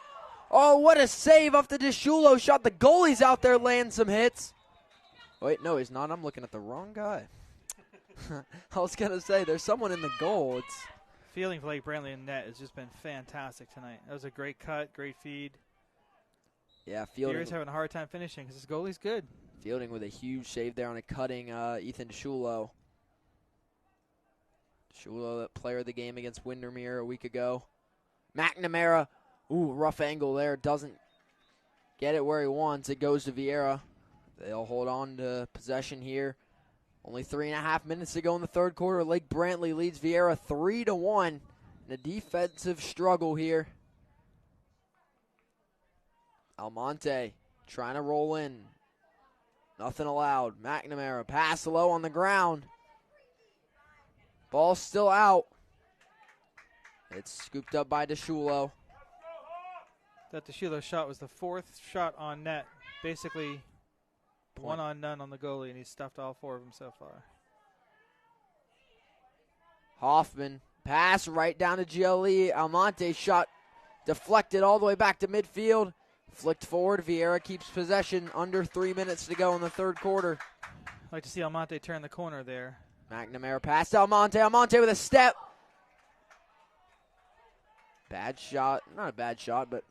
Oh, what a save off the DeShulo shot. The goalie's out there laying some hits. Wait, no, he's not. I'm looking at the wrong guy. I was going to say, there's someone in the goal. It's Fielding for Lake Brantley in net has just been fantastic tonight. That was a great cut, great feed. Yeah, fielding. Viera's having a hard time finishing because his goalie's good. Fielding with a huge save there on a cutting Ethan DeShulo. DeShulo, that player of the game against Windermere a week ago. McNamara, ooh, rough angle there. Doesn't get it where he wants. It goes to Viera. They'll hold on to possession here. Only 3.5 minutes to go in the third quarter. Lake Brantley leads Viera 3-1 in a defensive struggle here. Almonte trying to roll in. Nothing allowed. McNamara pass low on the ground. Ball still out. It's scooped up by DeShulo. That DeShulo shot was the fourth shot on net. Basically, one on none on the goalie, and he's stuffed all four of them so far. Hoffman, pass right down to GLE. Almonte shot deflected all the way back to midfield. Flicked forward. Viera keeps possession. Under 3 minutes to go in the third quarter. I'd like to see Almonte turn the corner there. McNamara pass to Almonte. Almonte with a step. Bad shot. Not a bad shot, but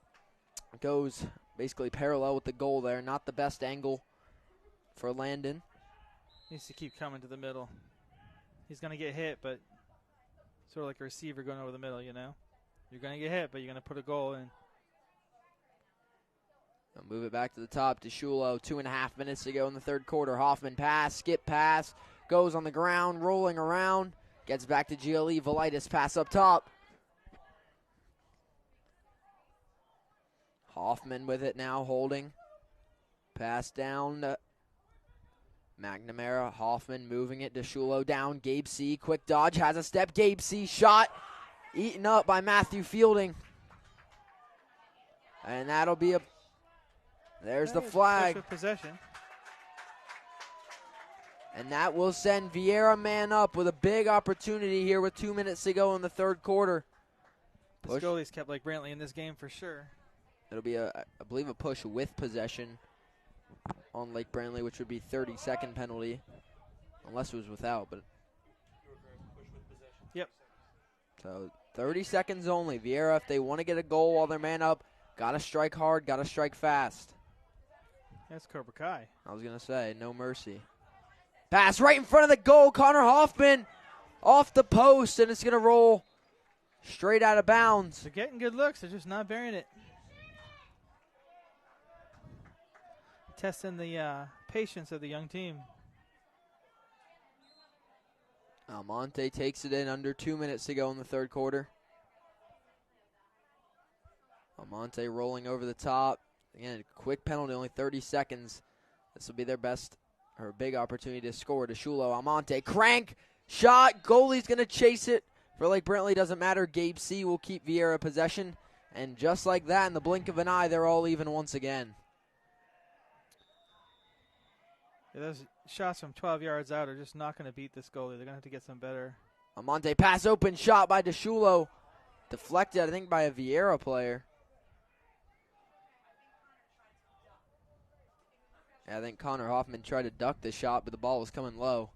goes basically parallel with the goal there. Not the best angle for Landon. Needs to keep coming to the middle. He's going to get hit, but sort of like a receiver going over the middle, you know. You're going to get hit, but you're going to put a goal in. They'll move it back to the top. DeShulo, 2.5 minutes to go in the third quarter. Hoffman pass, skip pass, goes on the ground, rolling around, gets back to GLE. Velitis pass up top. Hoffman with it now, holding. Pass down to McNamara. Hoffman moving it. DeShulo down. Gabe C. Quick dodge. Has a step. Gabe C. Shot. Eaten up by Matthew Fielding. And that'll be a... There's the flag. Possession. And that will send Viera man up with a big opportunity here with 2 minutes to go in the third quarter. The goalie's kept Lake Brantley in this game for sure. It'll be, I believe, a push with possession on Lake Brantley, which would be 30-second penalty, unless it was without. But yep. So 30 seconds only. Viera, if they want to get a goal while they're man up, got to strike hard, got to strike fast. That's Cobra Kai. I was going to say, no mercy. Pass right in front of the goal. Connor Hoffman off the post, and it's going to roll straight out of bounds. They're getting good looks. They're just not burying it. Testing the patience of the young team. Almonte takes it in. Under 2 minutes to go in the third quarter. Almonte rolling over the top. Again, quick penalty, only 30 seconds. This will be their best or big opportunity to score. DeShulo, Almonte, crank, shot. Goalie's going to chase it. For Lake Brantley, doesn't matter. Gabe C. will keep Viera possession. And just like that, in the blink of an eye, they're all even once again. Yeah, those shots from 12 yards out are just not going to beat this goalie. They're going to have to get some better. Almonte pass open shot by DeShulo. Deflected, I think, by a Viera player. Yeah, I think Connor Hoffman tried to duck the shot, but the ball was coming low.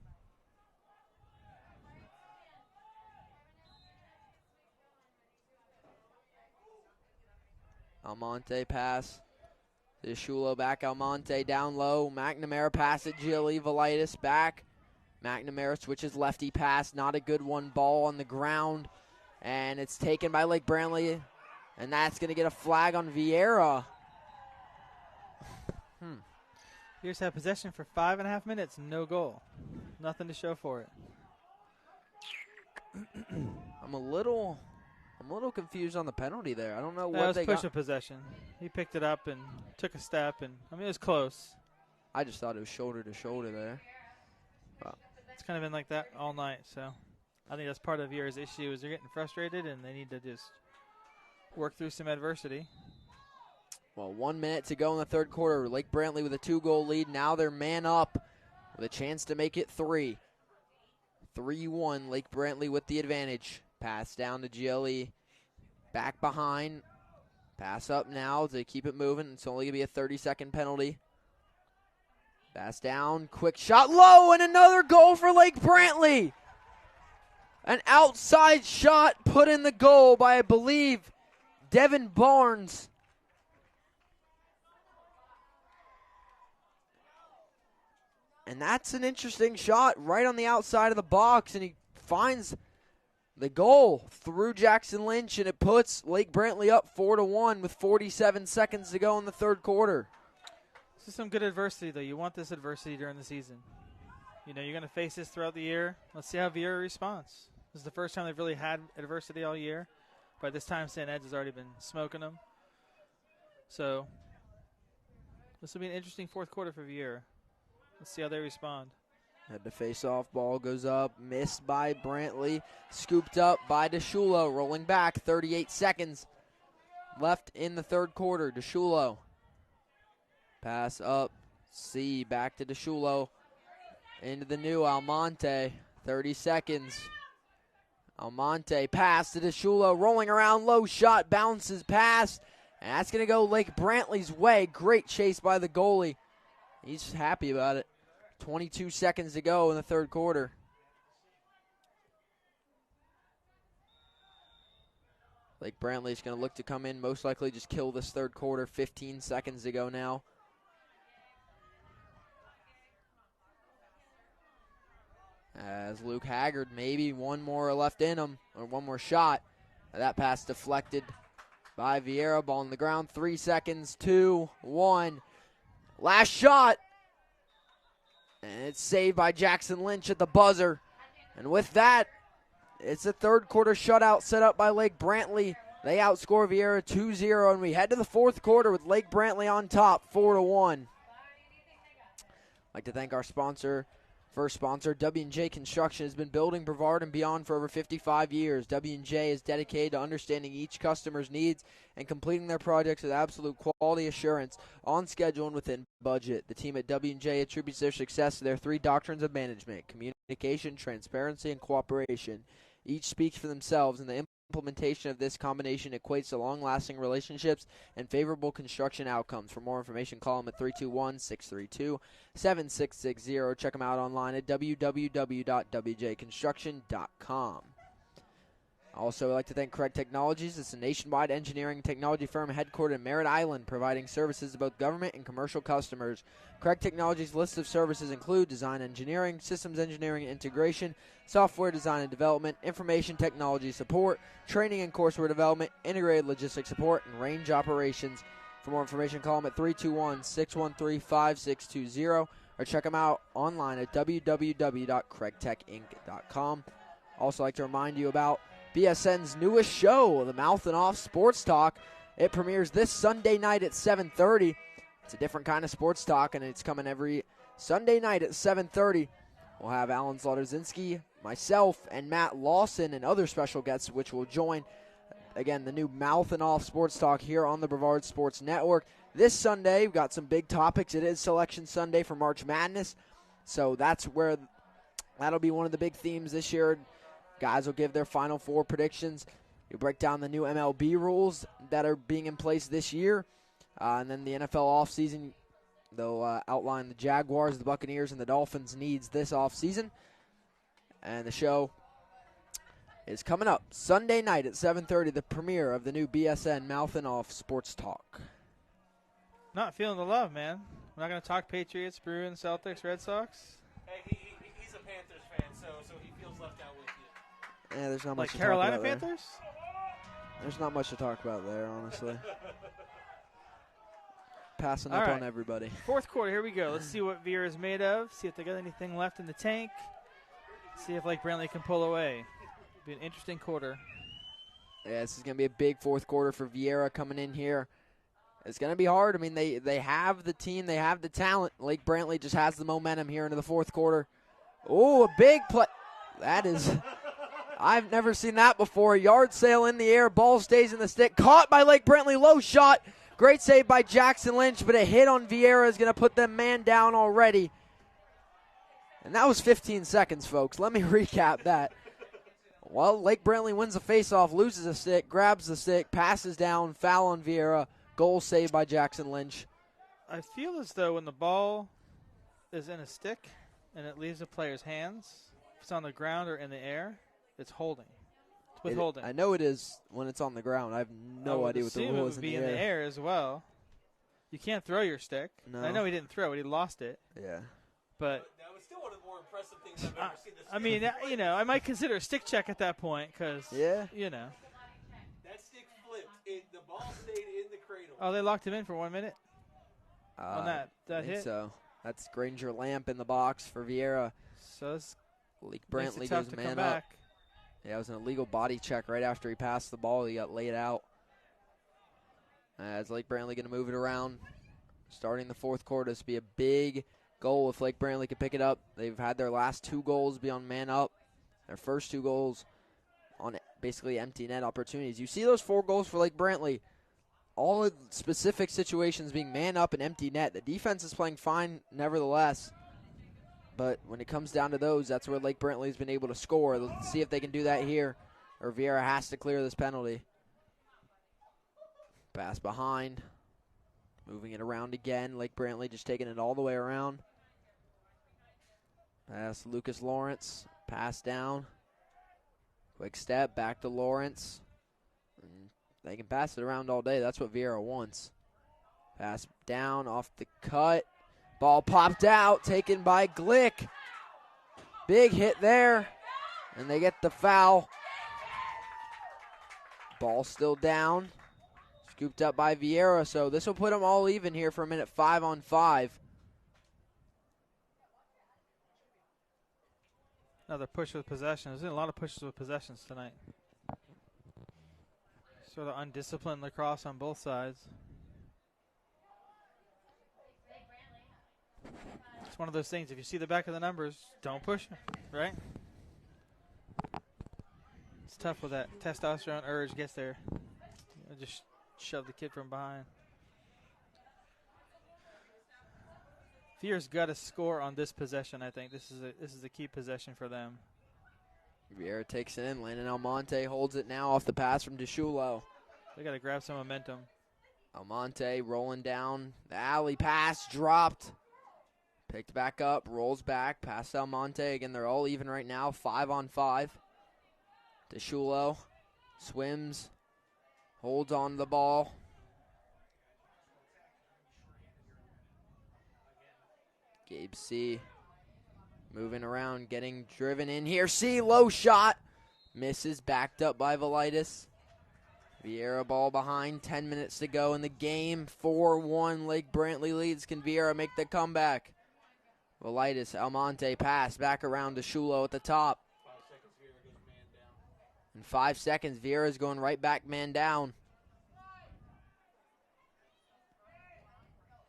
Almonte pass. DeShulo back. Almonte down low. McNamara pass at GLE. Velitis back. McNamara switches lefty pass. Not a good one. Ball on the ground. And it's taken by Lake Brantley. And that's going to get a flag on Viera. Here's have possession for 5.5 minutes. No goal. Nothing to show for it. I'm a little confused on the penalty there. I don't know what they got. It was push of possession. He picked it up and took a step, and I mean it was close. I just thought it was shoulder to shoulder there. It's kind of been like that all night. So I think that's part of Viera's issue is they're getting frustrated and they need to just work through some adversity. Well, 1 minute to go in the third quarter. Lake Brantley with a 2-goal lead. Now they're man up with a chance to make it 3. 3-1, Lake Brantley with the advantage. Pass down to GLE. Back behind. Pass up now to keep it moving. It's only going to be a 30-second penalty. Pass down, quick shot, low, and another goal for Lake Brantley. An outside shot put in the goal by, I believe, Devin Barnes. And that's an interesting shot right on the outside of the box, and he finds the goal through Jackson Lynch, and it puts Lake Brantley up 4-1 with 47 seconds to go in the third quarter. This is some good adversity, though. You want this adversity during the season. You know, you're going to face this throughout the year. Let's see how Viera responds. This is the first time they've really had adversity all year. By this time, St. Ed's has already been smoking them. So this will be an interesting fourth quarter for Viera. Let's see how they respond. Had the face-off, ball goes up, missed by Brantley, scooped up by DeShulo, rolling back, 38 seconds left in the third quarter. DeShulo, pass up, C, back to DeShulo, into the new Almonte, 30 seconds. Almonte, pass to DeShulo, rolling around, low shot, bounces past, and that's going to go Lake Brantley's way. Great chase by the goalie. He's happy about it. 22 seconds to go in the third quarter. Lake Brantley is going to look to come in, most likely just kill this third quarter. 15 seconds to go now. As Luke Haggard, maybe one more left in him, or one more shot. That pass deflected by Viera. Ball on the ground. 3 seconds. 2, 1. Last shot. And it's saved by Jackson Lynch at the buzzer. And with that, it's a third quarter shutout set up by Lake Brantley. They outscore Viera 2-0, and we head to the fourth quarter with Lake Brantley on top, 4-1. I'd like to thank our sponsor. First sponsor, W&J Construction, has been building Brevard and beyond for over 55 years. W&J is dedicated to understanding each customer's needs and completing their projects with absolute quality assurance, on schedule and within budget. The team at W&J attributes their success to their 3 doctrines of management: communication, transparency, and cooperation. Each speaks for themselves, and the implementation of this combination equates to long-lasting relationships and favorable construction outcomes. For more information, call them at 321-632-7660. Check them out online at www.wjconstruction.com. Also, I'd like to thank Craig Technologies. It's a nationwide engineering technology firm headquartered in Merritt Island, providing services to both government and commercial customers. Craig Technologies' list of services include design engineering, systems engineering and integration, software design and development, information technology support, training and courseware development, integrated logistics support, and range operations. For more information, call them at 321-613-5620 or check them out online at www.craigtechinc.com. Also, like to remind you about BSN's newest show, the Mouth and Off Sports Talk. It premieres this Sunday night at 7:30. It's a different kind of sports talk, and it's coming every Sunday night at 7:30. We'll have Alan Zlotowski, myself, and Matt Lawson, and other special guests, which will join, again, the new Mouth and Off Sports Talk here on the Brevard Sports Network. This Sunday, we've got some big topics. It is Selection Sunday for March Madness, so that'll be one of the big themes this year. Guys will give their Final Four predictions. You'll break down the new MLB rules that are being in place this year. And then the NFL offseason, they'll outline the Jaguars, the Buccaneers, and the Dolphins' needs this offseason. And the show is coming up Sunday night at 7:30, the premiere of the new BSN Mouth and Off Sports Talk. Not feeling the love, man. We're not going to talk Patriots, Bruins, Celtics, Red Sox. Hey, he's a Panthers fan, so he feels left out with you. Yeah, there's not much to Carolina talk about Panthers? there. There's not much to talk about there, honestly. Passing All up right. on everybody. Fourth quarter, here we go. Let's see what Viera is made of. See if they got anything left in the tank. See if Lake Brantley can pull away. Be an interesting quarter. Yeah, this is going to be a big fourth quarter for Viera coming in here. It's going to be hard. I mean, they have the team. They have the talent. Lake Brantley just has the momentum here into the fourth quarter. Oh, a big play. That is I've never seen that before. Yard sale in the air. Ball stays in the stick. Caught by Lake Brantley. Low shot. Great save by Jackson Lynch, but a hit on Viera is going to put them man down already. And that was 15 seconds, folks. Let me recap that. Well, Lake Brantley wins the faceoff, loses a stick, grabs the stick, passes down, foul on Viera, goal saved by Jackson Lynch. I feel as though when the ball is in a stick and it leaves the player's hands, if it's on the ground or in the air, it's holding. It's withholding. I know it is when it's on the ground. I have no idea what the rule is in the air. It would be in the air as well. You can't throw your stick. No. I know he didn't throw it. He lost it. Yeah. But that was still one of the more impressive things I've ever seen. I mean, I might consider a stick check at that point because, yeah. That stick flipped. The ball stayed in the cradle. Oh, they locked him in for 1 minute on that hit? So that's Granger Lamp in the box for Viera. So it's Lake Brantley tough goes to man come up. back. Yeah, it was an illegal body check right after he passed the ball. He got laid out. As Lake Brantley going to move it around. Starting the fourth quarter, this will be a big goal if Lake Brantley can pick it up. They've had their last 2 goals be on man up. Their first 2 goals on basically empty net opportunities. You see those 4 goals for Lake Brantley. All the specific situations being man up and empty net. The defense is playing fine nevertheless. But when it comes down to those, that's where Lake Brantley has been able to score. Let's see if they can do that here, or Viera has to clear this penalty. Pass behind. Moving it around again. Lake Brantley just taking it all the way around. Pass Lucas Lawrence. Pass down. Quick step back to Lawrence. And they can pass it around all day. That's what Viera wants. Pass down off the cut. Ball popped out. Taken by Glick. Big hit there. And they get the foul. Ball still down. Scooped up by Viera, so this will put them all even here for a minute, 5-on-5. Another push with possession. There's been a lot of pushes with possessions tonight. Sort of undisciplined lacrosse on both sides. It's one of those things, if you see the back of the numbers, don't push them, right? It's tough with that testosterone urge gets there. Just shove the kid from behind. Viera's got to score on this possession, I think. This is a key possession for them. Viera takes it in. Landon Almonte holds it now off the pass from DeShulo. They got to grab some momentum. Almonte rolling down. The alley pass dropped. Picked back up, rolls back, past Almonte. Again, they're all even right now, 5-on-5. DeShulo swims. Holds on to the ball. Gabe C. moving around, getting driven in here. C, low shot. Misses, backed up by Velitis. Viera ball behind, 10 minutes to go in the game. 4-1, Lake Brantley leads. Can Viera make the comeback? Velitis, Almonte pass, back around to Shulo at the top. In 5 seconds, Viera's going right back man down.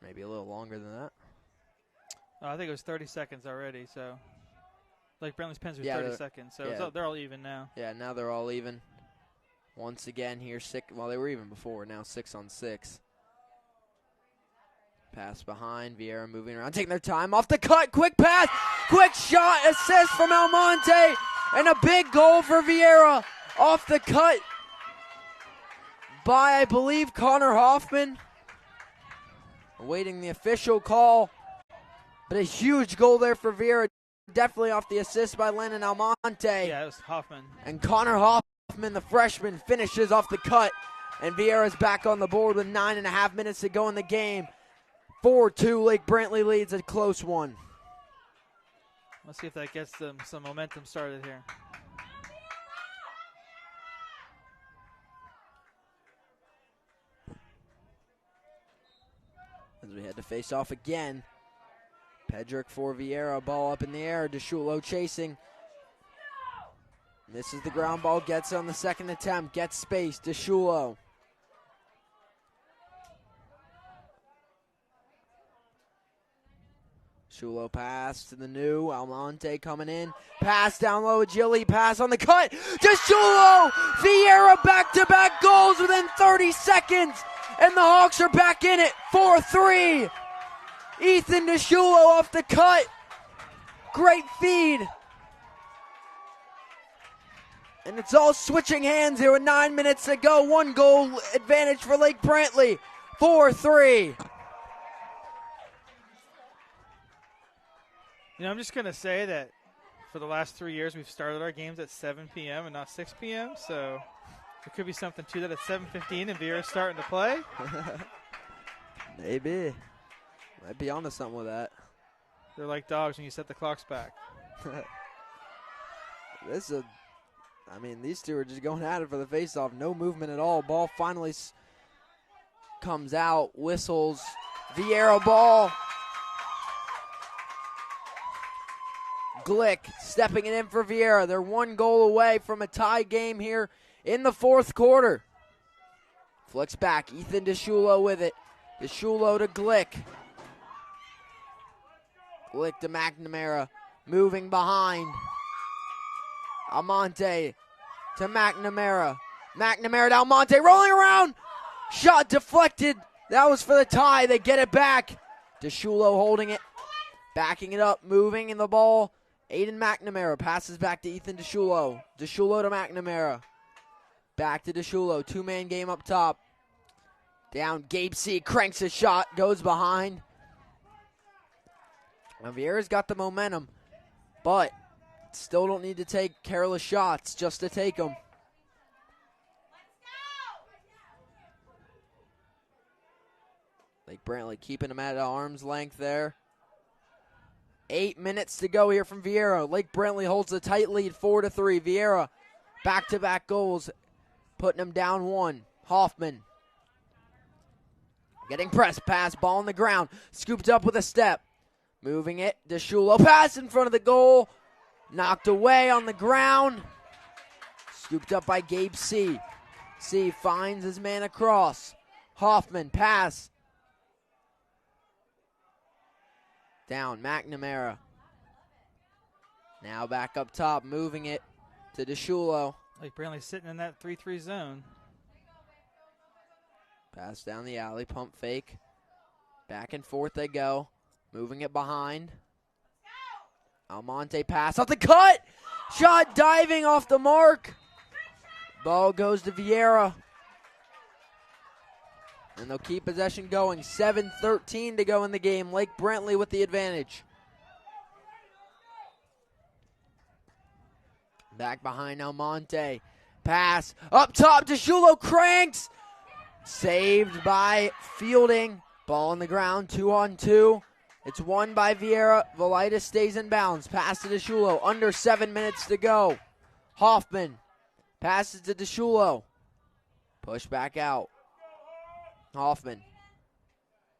Maybe a little longer than that. I think it was 30 seconds already, so. Lake Brantley's pens were 30 seconds, so they're all even now. Yeah, now they're all even. Once again here, they were even before, now 6-on-6. Pass behind, Viera moving around, taking their time, off the cut, quick pass, quick shot, assist from Almonte, and a big goal for Viera. Off the cut by, I believe, Connor Hoffman. Awaiting the official call. But a huge goal there for Viera. Definitely off the assist by Landon Almonte. Yeah, it was Hoffman. And Connor Hoffman, the freshman, finishes off the cut. And Viera's back on the board with 9.5 minutes to go in the game. 4-2, Lake Brantley leads a close one. Let's see if that gets them some momentum started here. As we head to face off again. Pedrick for Viera, ball up in the air. DeShulo chasing. Misses the ground ball, gets on the second attempt, gets space. DeShulo. Shulo pass to the new. Almonte coming in. Pass down low. Agility pass on the cut. Shulo! Viera back-to-back goals within 30 seconds. And the Hawks are back in it. 4-3. Ethan Shulo off the cut. Great feed. And it's all switching hands here with 9 minutes to go. 1 goal advantage for Lake Brantley. 4-3. You know, I'm just going to say that for the last 3 years, we've started our games at 7 p.m. and not 6 p.m., so there could be something to that at 7:15 and Viera's starting to play. Maybe. Might be onto something with that. They're like dogs when you set the clocks back. These two are just going at it for the faceoff. No movement at all. Ball finally comes out. Whistles. Viera ball. Glick stepping it in for Viera. They're 1 goal away from a tie game here in the 4th quarter. Flicks back. Ethan Shulo with it. Shulo to Glick. Glick to McNamara. Moving behind. Almonte to McNamara. McNamara to Almonte. Rolling around. Shot deflected. That was for the tie. They get it back. Shulo holding it. Backing it up. Moving in the ball. Aiden McNamara passes back to Ethan Shulo. Shulo to McNamara. Back to Shulo. 2-man game up top. Down. Gabe C. cranks a shot. Goes behind. Now Viera's got the momentum. But still don't need to take careless shots just to take them. Lake Brantley keeping him at arm's length there. 8 minutes to go here from Viera. Lake Brantley holds a tight lead, 4-3. Viera, back-to-back goals, putting him down 1. Hoffman getting pressed, pass, ball on the ground, scooped up with a step. Moving it, Shulo, pass in front of the goal, knocked away on the ground. Scooped up by Gabe C. C finds his man across. Hoffman, pass. Down, McNamara. Now back up top, moving it to Shulo. Lake Brantley sitting in that 3-3 zone. Pass down the alley, pump fake. Back and forth they go. Moving it behind. Almonte pass off the cut. Shot diving off the mark. Ball goes to Viera. And they'll keep possession going. 7:13 to go in the game. Lake Brantley with the advantage. Back behind Almonte. Pass up top to Shulo. Cranks. Saved by Fielding. Ball on the ground. 2-on-2. It's won by Viera. Velitis stays in bounds. Pass to Shulo. Under 7 minutes to go. Hoffman passes to Shulo. Push back out. Hoffman.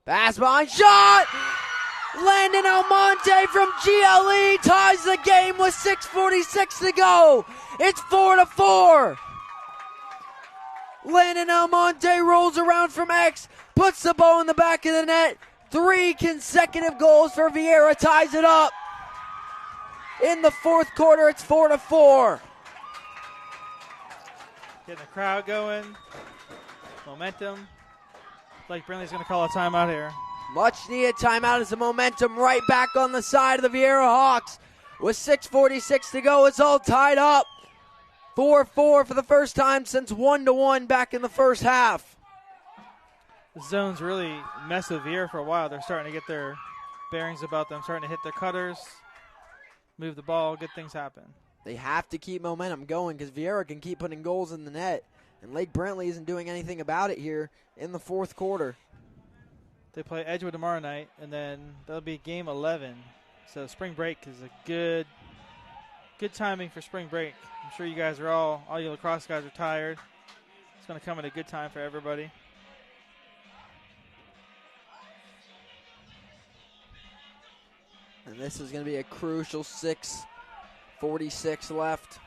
Pass behind. Shot! Landon Almonte from GLE ties the game with 6:46 to go. It's 4-4. Landon Almonte rolls around from X. Puts the ball in the back of the net. 3 consecutive goals for Viera. Ties it up. In the 4th quarter, it's 4-4. Getting the crowd going. Momentum. Lake Brantley's going to call a timeout here. Much needed timeout as the momentum right back on the side of the Viera Hawks. With 6:46 to go, it's all tied up. 4-4 for the first time since 1-1 back in the first half. The zone's really messed with Viera for a while. They're starting to get their bearings about them, starting to hit their cutters, move the ball, good things happen. They have to keep momentum going because Viera can keep putting goals in the net. And Lake Brantley isn't doing anything about it here in the 4th quarter. They play Edgewood tomorrow night, and then that'll be game 11. So spring break is a good timing for spring break. I'm sure you guys are all you lacrosse guys are tired. It's going to come at a good time for everybody. And this is going to be a crucial 6:46 left.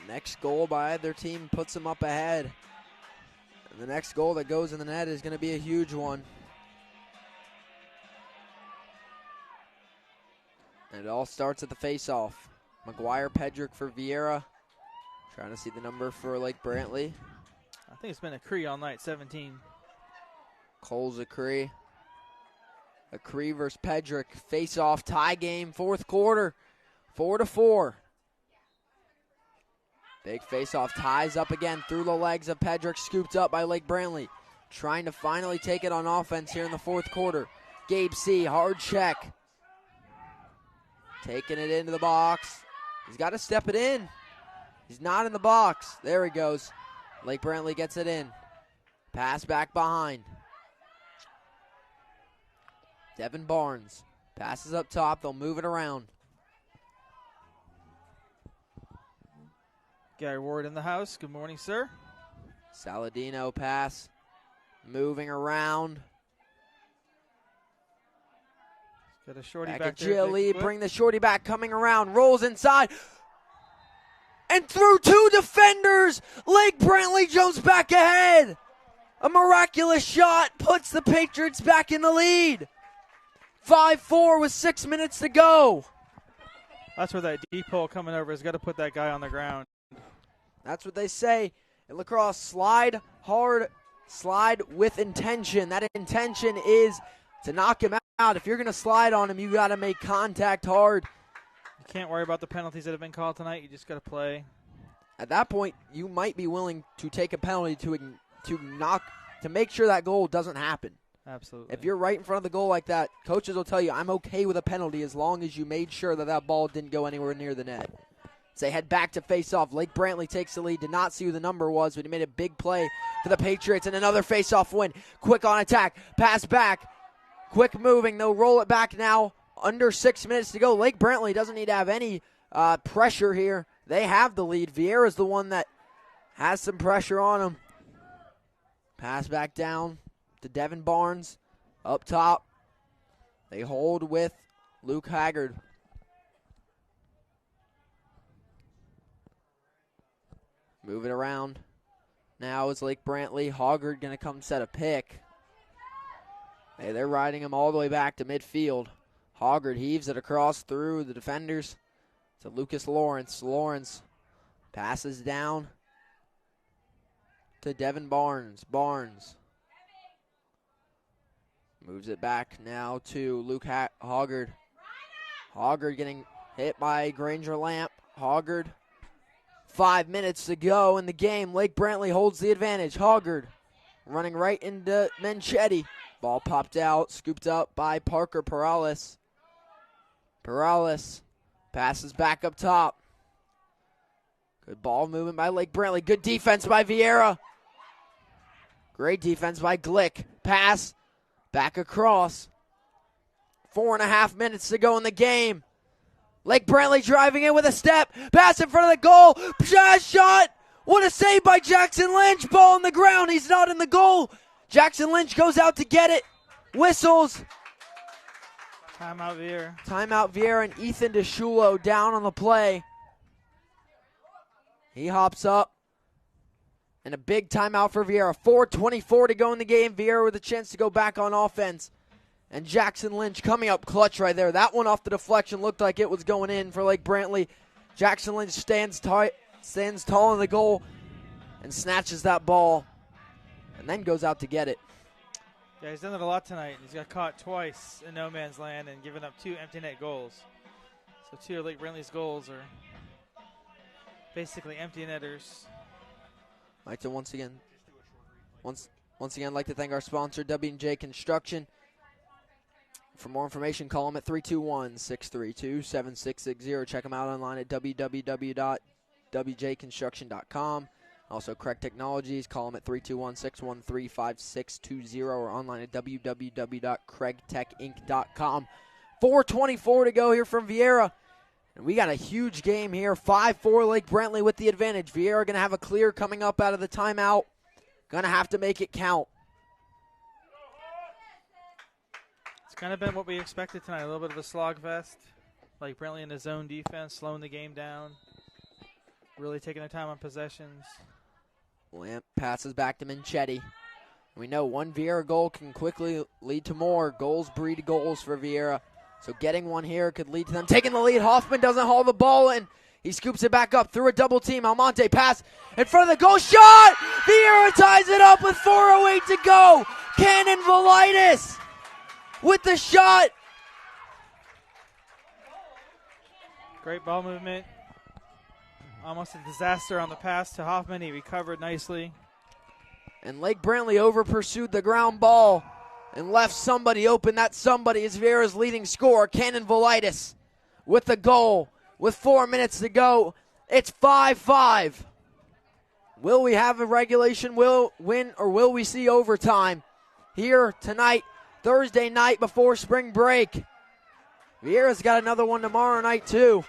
Next goal by either team puts them up ahead. And the next goal that goes in the net is going to be a huge one. And it all starts at the face-off. McGuire Pedrick for Viera. Trying to see the number for Lake Brantley. I think it's been a Cree all night, 17. Cole's a Cree. A Cree versus Pedrick. Face-off tie game, fourth quarter. 4-4. Big face-off, ties up again through the legs of Pedrick, scooped up by Lake Brantley. Trying to finally take it on offense here in the fourth quarter. Gabe C., hard check. Taking it into the box. He's got to step it in. He's not in the box. There he goes. Lake Brantley gets it in. Pass back behind. Devin Barnes passes up top. They'll move it around. Gary Ward in the house. Good morning, sir. Saladino pass. Moving around. Got a shorty Back back at there. Gilly. Bring the shorty back. Coming around. Rolls inside. And through two defenders, Lake Brantley jumps back ahead. A miraculous shot puts the Patriots back in the lead. 5-4 with 6 minutes to go. That's where that deep hole coming over has got to put that guy on the ground. That's what they say in lacrosse. Slide hard, slide with intention. That intention is to knock him out. If you're going to slide on him, you got to make contact hard. You can't worry about the penalties that have been called tonight. You just got to play. At that point, you might be willing to take a penalty to make sure that goal doesn't happen. Absolutely. If you're right in front of the goal like that, coaches will tell you, I'm okay with a penalty as long as you made sure that that ball didn't go anywhere near the net. As they head back to face-off, Lake Brantley takes the lead. Did not see who the number was, but he made a big play for the Patriots, and another face-off win. Quick on attack, pass back, quick moving. They'll roll it back now. Under 6 minutes to go. Lake Brantley doesn't need to have any pressure here. They have the lead. Viera's the one that has some pressure on him. Pass back down to Devin Barnes. Up top. They hold with Luke Haggard. Move it around. Now is Lake Brantley. Hoggard going to come set a pick. Hey, they're riding him all the way back to midfield. Hoggard heaves it across through the defenders to Lucas Lawrence. Lawrence passes down to Devin Barnes. Barnes moves it back now to Luke Hoggard. Hoggard getting hit by Granger Lamp. Hoggard, 5 minutes to go in the game. Lake Brantley holds the advantage. Hoggard running right into Menchetti. Ball popped out, scooped up by Parker Perales. Perales passes back up top. Good ball movement by Lake Brantley. Good defense by Viera. Great defense by Glick. Pass back across. 4.5 minutes to go in the game. Lake Brantley driving in with a step. Pass in front of the goal. Shot. What a save by Jackson Lynch. Ball on the ground. He's not in the goal. Jackson Lynch goes out to get it. Whistles. Timeout Viera. Timeout Viera and Ethan DeShulo down on the play. He hops up. And a big timeout for Viera. 4:24 to go in the game. Viera with a chance to go back on offense. And Jackson Lynch coming up clutch right there. That one off the deflection looked like it was going in for Lake Brantley. Jackson Lynch stands tall in the goal and snatches that ball and then goes out to get it. Yeah, he's done it a lot tonight. He's got caught twice in no man's land and given up 2 empty net goals. So 2 of Lake Brantley's goals are basically empty netters. I'd like to once again like to thank our sponsor, W&J Construction. For more information, call them at 321-632-7660. Check them out online at www.wjconstruction.com. Also, Craig Technologies, call them at 321-613-5620 or online at www.craigtechinc.com. 4:24 to go here from Viera. And we got a huge game here. 5-4 Lake Brantley with the advantage. Viera going to have a clear coming up out of the timeout. Going to have to make it count. It's kind of been what we expected tonight. A little bit of a slogfest. Lake Brantley in his zone defense, slowing the game down. Really taking their time on possessions. Lamp passes back to Minchetti. We know one Viera goal can quickly lead to more. Goals breed goals for Viera. So getting one here could lead to them taking the lead. Hoffman doesn't haul the ball in. He scoops it back up through a double team. Almonte pass in front of the goal. Shot! Viera ties it up with 4:08 to go. Cannon Velitis with the shot. Great ball movement. Almost a disaster on the pass to Hoffman. He recovered nicely. And Lake Brantley over-pursued the ground ball and left somebody open. That somebody is Viera's leading scorer, Cannon Velitis, with the goal. With 4 minutes to go, it's 5-5. Will we have a regulation win, or will we see overtime here tonight, Thursday night before spring break? Viera's got another one tomorrow night, too.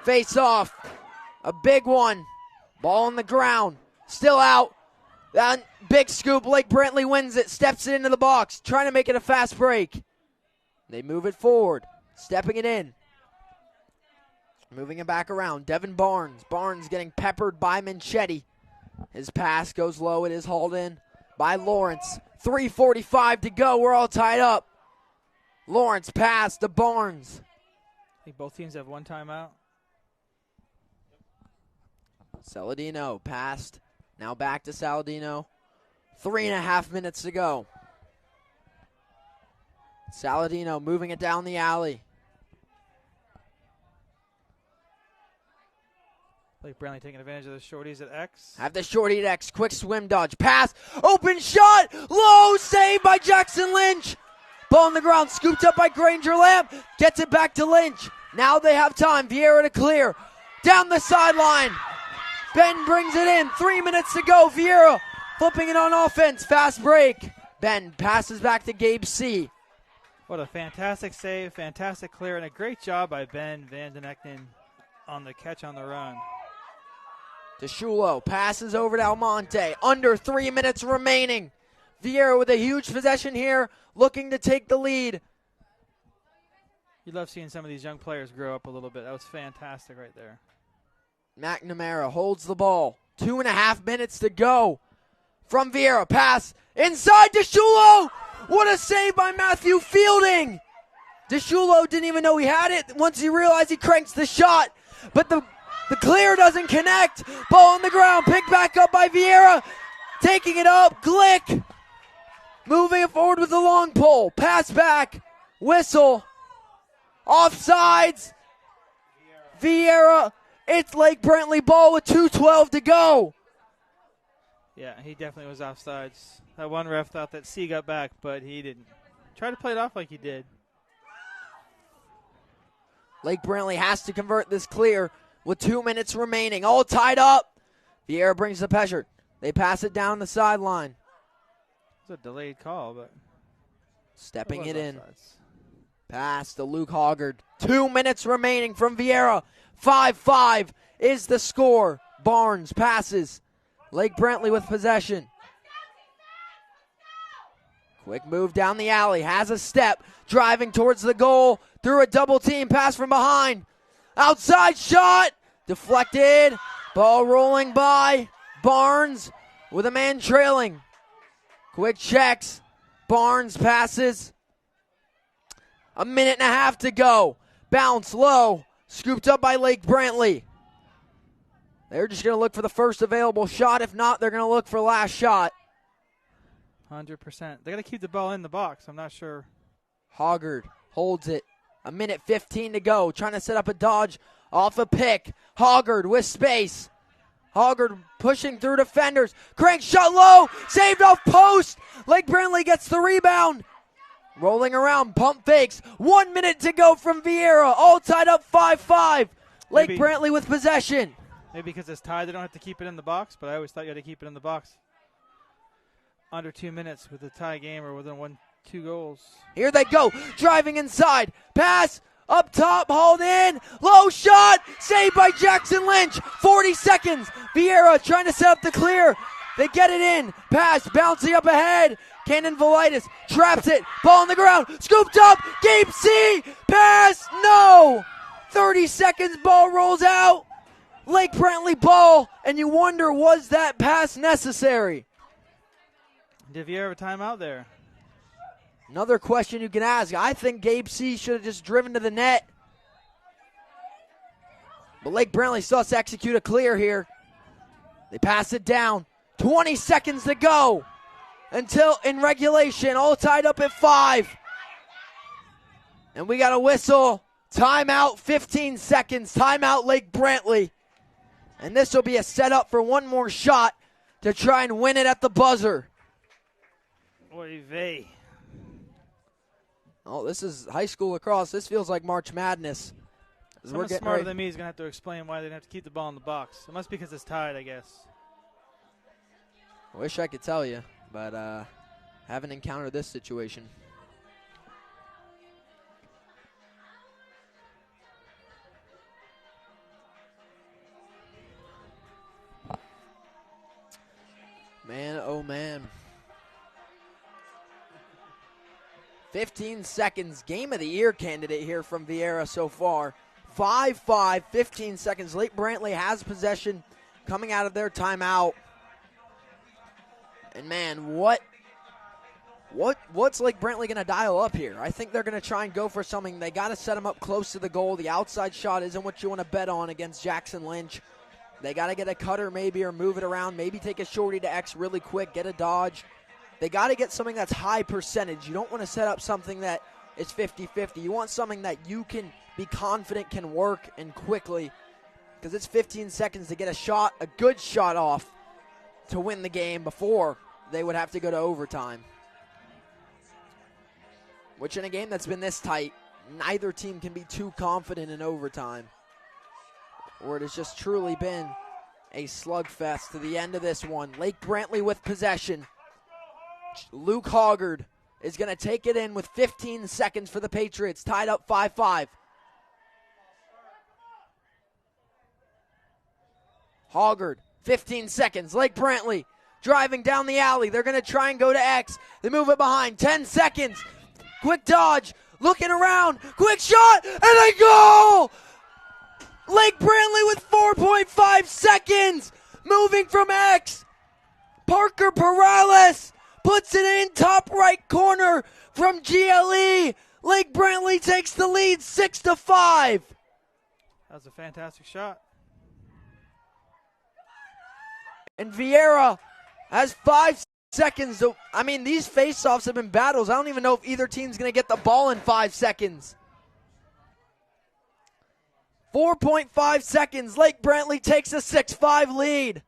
Face off. A big one. Ball on the ground. Still out. That big scoop. Lake Brantley wins it. Steps it into the box. Trying to make it a fast break. They move it forward. Stepping it in. Moving it back around. Devin Barnes. Barnes getting peppered by Minchetti. His pass goes low. It is hauled in by Lawrence. 3:45 to go. We're all tied up. Lawrence pass to Barnes. I think both teams have one timeout. Saladino passed. Now back to Saladino. 3.5 minutes to go. Saladino moving it down the alley. Lake Brantley taking advantage of the shorties at X. Have the shorty at X. Quick swim dodge. Pass. Open shot. Low save by Jackson Lynch. Ball on the ground. Scooped up by Granger Lamb. Gets it back to Lynch. Now they have time. Viera to clear. Down the sideline. Ben brings it in. 3 minutes to go. Viera flipping it on offense. Fast break. Ben passes back to Gabe C. What a fantastic save, fantastic clear, and a great job by Ben Van Den Eknen on the catch on the run. DeShulo passes over to Almonte. Under 3 minutes remaining. Viera with a huge possession here, looking to take the lead. You love seeing some of these young players grow up a little bit. That was fantastic right there. McNamara holds the ball. 2.5 minutes to go. From Viera, pass inside DeShulo. What a save by Matthew Fielding. DeShulo didn't even know he had it. Once he realized, he cranks the shot. But the clear doesn't connect. Ball on the ground, picked back up by Viera. Taking it up, Glick. Moving it forward with the long pole. Pass back, whistle. Offsides. Viera. It's Lake Brantley ball with 2:12 to go. Yeah, he definitely was offsides. That one ref thought that C got back, but he didn't. Try to play it off like he did. Lake Brantley has to convert this clear with 2 minutes remaining. All tied up. Viera brings the pressure. They pass it down the sideline. It's a delayed call, but stepping it in. Offsides. Pass to Luke Hoggard. 2 minutes remaining from Viera. 5-5 is the score. Barnes passes. Lake Brantley with possession. Quick move down the alley. Has a step. Driving towards the goal. Through a double team. Pass from behind. Outside shot. Deflected. Ball rolling by. Barnes with a man trailing. Quick checks. Barnes passes. 1.5 minutes to go. Bounce low. Scooped up by Lake Brantley. They're just going to look for the first available shot. If not, they're going to look for last shot. 100%. They got to keep the ball in the box. I'm not sure. Hoggard holds it. 1:15 to go. Trying to set up a dodge off a pick. Hoggard with space. Hoggard pushing through defenders. Crank shot low. Saved off post. Lake Brantley gets the rebound. Rolling around. Pump fakes. 1 minute to go from Viera. All tied up 5-5. Lake Brantley with possession. Maybe because it's tied, they don't have to keep it in the box, but I always thought you had to keep it in the box. Under 2 minutes with a tie game or within 2 goals. Here they go. Driving inside. Pass. Up top. Hauled in. Low shot. Saved by Jackson Lynch. 40 seconds. Viera trying to set up the clear. They get it in. Pass. Bouncing up ahead. Cannon Velitis traps it. Ball on the ground. Scooped up. Gabe C. Pass. No. 30 seconds. Ball rolls out. Lake Brantley ball. And you wonder, was that pass necessary? Did Viera have a timeout there? Another question you can ask. I think Gabe C. should have just driven to the net. But Lake Brantley still has to execute a clear here. They pass it down. 20 seconds to go until in regulation. All tied up at 5. And we got a whistle. Timeout, 15 seconds. Timeout, Lake Brantley. And this will be a setup for one more shot to try and win it at the buzzer. Oy vey. Oh, this is high school lacrosse. This feels like March Madness. Someone smarter than me is going to have to explain why they didn't have to keep the ball in the box. It must be because it's tied, I guess. I wish I could tell you, but haven't encountered this situation. Man, oh man. 15 seconds. Game of the year candidate here from Viera so far. 5-5, 15 seconds. Lake Brantley has possession coming out of their timeout. And man, what's Lake Brantley going to dial up here? I think they're going to try and go for something. They got to set them up close to the goal. The outside shot isn't what you want to bet on against Jackson Lynch. They got to get a cutter maybe or move it around. Maybe take a shorty to X really quick, get a dodge. They got to get something that's high percentage. You don't want to set up something that is 50-50. You want something that you can be confident can work and quickly, because it's 15 seconds to get a good shot off to win the game before they would have to go to overtime. Which in a game that's been this tight, neither team can be too confident in overtime, or it has just truly been a slugfest to the end of this one. Lake Brantley with possession. Luke Hoggard is going to take it in with 15 seconds for the Patriots, tied up 5-5. Hoggard, 15 seconds. Lake Brantley driving down the alley. They're going to try and go to X. They move it behind. 10 seconds. Quick dodge. Looking around. Quick shot. And a goal! Lake Brantley with 4.5 seconds. Moving from X. Parker Perales puts it in top right corner from GLE. Lake Brantley takes the lead 6-5. That was a fantastic shot. And Viera has 5 seconds. I mean, these face-offs have been battles. I don't even know if either team's going to get the ball in 5 seconds. 4.5 seconds. Lake Brantley takes a 6-5 lead.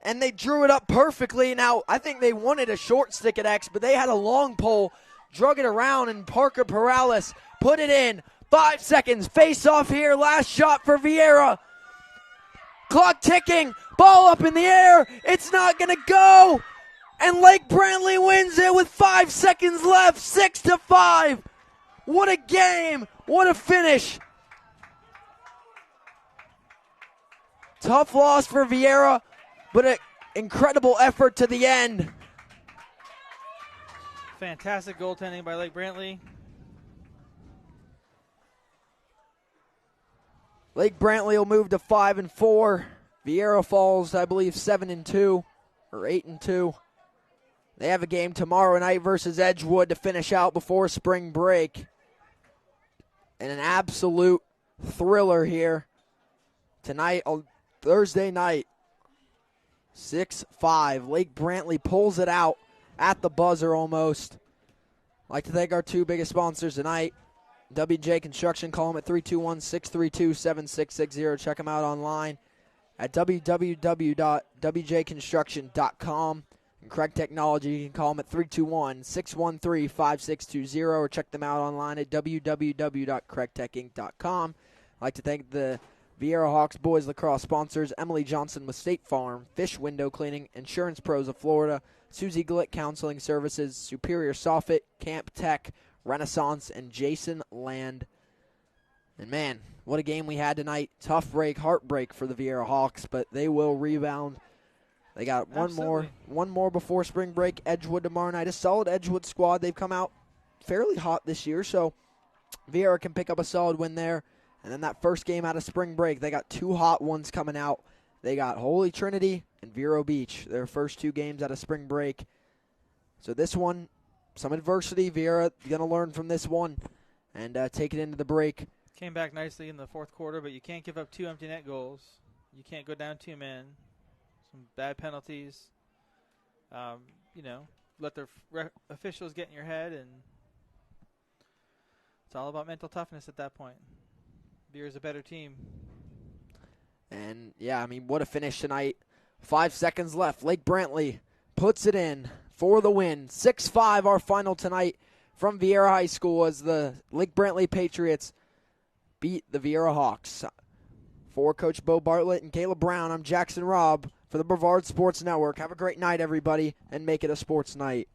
And they drew it up perfectly. Now, I think they wanted a short stick at X, but they had a long pole, drug it around, and Parker Perales put it in. 5 seconds. Face-off here. Last shot for Viera. Clock ticking. Ball up in the air. It's not going to go. And Lake Brantley wins it with 5 seconds left. 6-5. What a game. What a finish. Tough loss for Viera, but an incredible effort to the end. Fantastic goaltending by Lake Brantley. Lake Brantley will move to 5-4. Viera falls, I believe, 7-2 or 8-2. They have a game tomorrow night versus Edgewood to finish out before spring break. And an absolute thriller here tonight, Thursday night. 6-5. Lake Brantley pulls it out at the buzzer almost. I'd like to thank our two biggest sponsors tonight. WJ Construction, call them at 321-632-7660. Check them out online at www.wjconstruction.com. And Craig Technology, you can call them at 321-613-5620 or check them out online at www.craigtechinc.com. I'd like to thank the Viera Hawks boys lacrosse sponsors, Emily Johnson with State Farm, Fish Window Cleaning, Insurance Pros of Florida, Susie Glick Counseling Services, Superior Soffit, Camp Tech, Renaissance, and Jason Land. And man, what a game we had tonight. Tough break, heartbreak for the Viera Hawks, but they will rebound They got Absolutely. one more before spring break. Edgewood tomorrow night. A solid Edgewood squad. They've come out fairly hot this year, so Viera can pick up a solid win there. And then that first game out of spring break, they got 2 hot ones coming out. They got Holy Trinity and Vero Beach, their first 2 games out of spring break. So this one, some adversity. Viera going to learn from this one and take it into the break. Came back nicely in the fourth quarter, but you can't give up 2 empty net goals. You can't go down 2 men. Some bad penalties. Let the officials get in your head, and it's all about mental toughness at that point. Viera's a better team. And, yeah, what a finish tonight. 5 seconds left. Lake Brantley puts it in for the win. 6-5 our final tonight from Viera High School as the Lake Brantley Patriots beat the Viera Hawks. For Coach Bo Bartlett and Caleb Brown, I'm Jackson Robb for the Brevard Sports Network. Have a great night, everybody, and make it a sports night.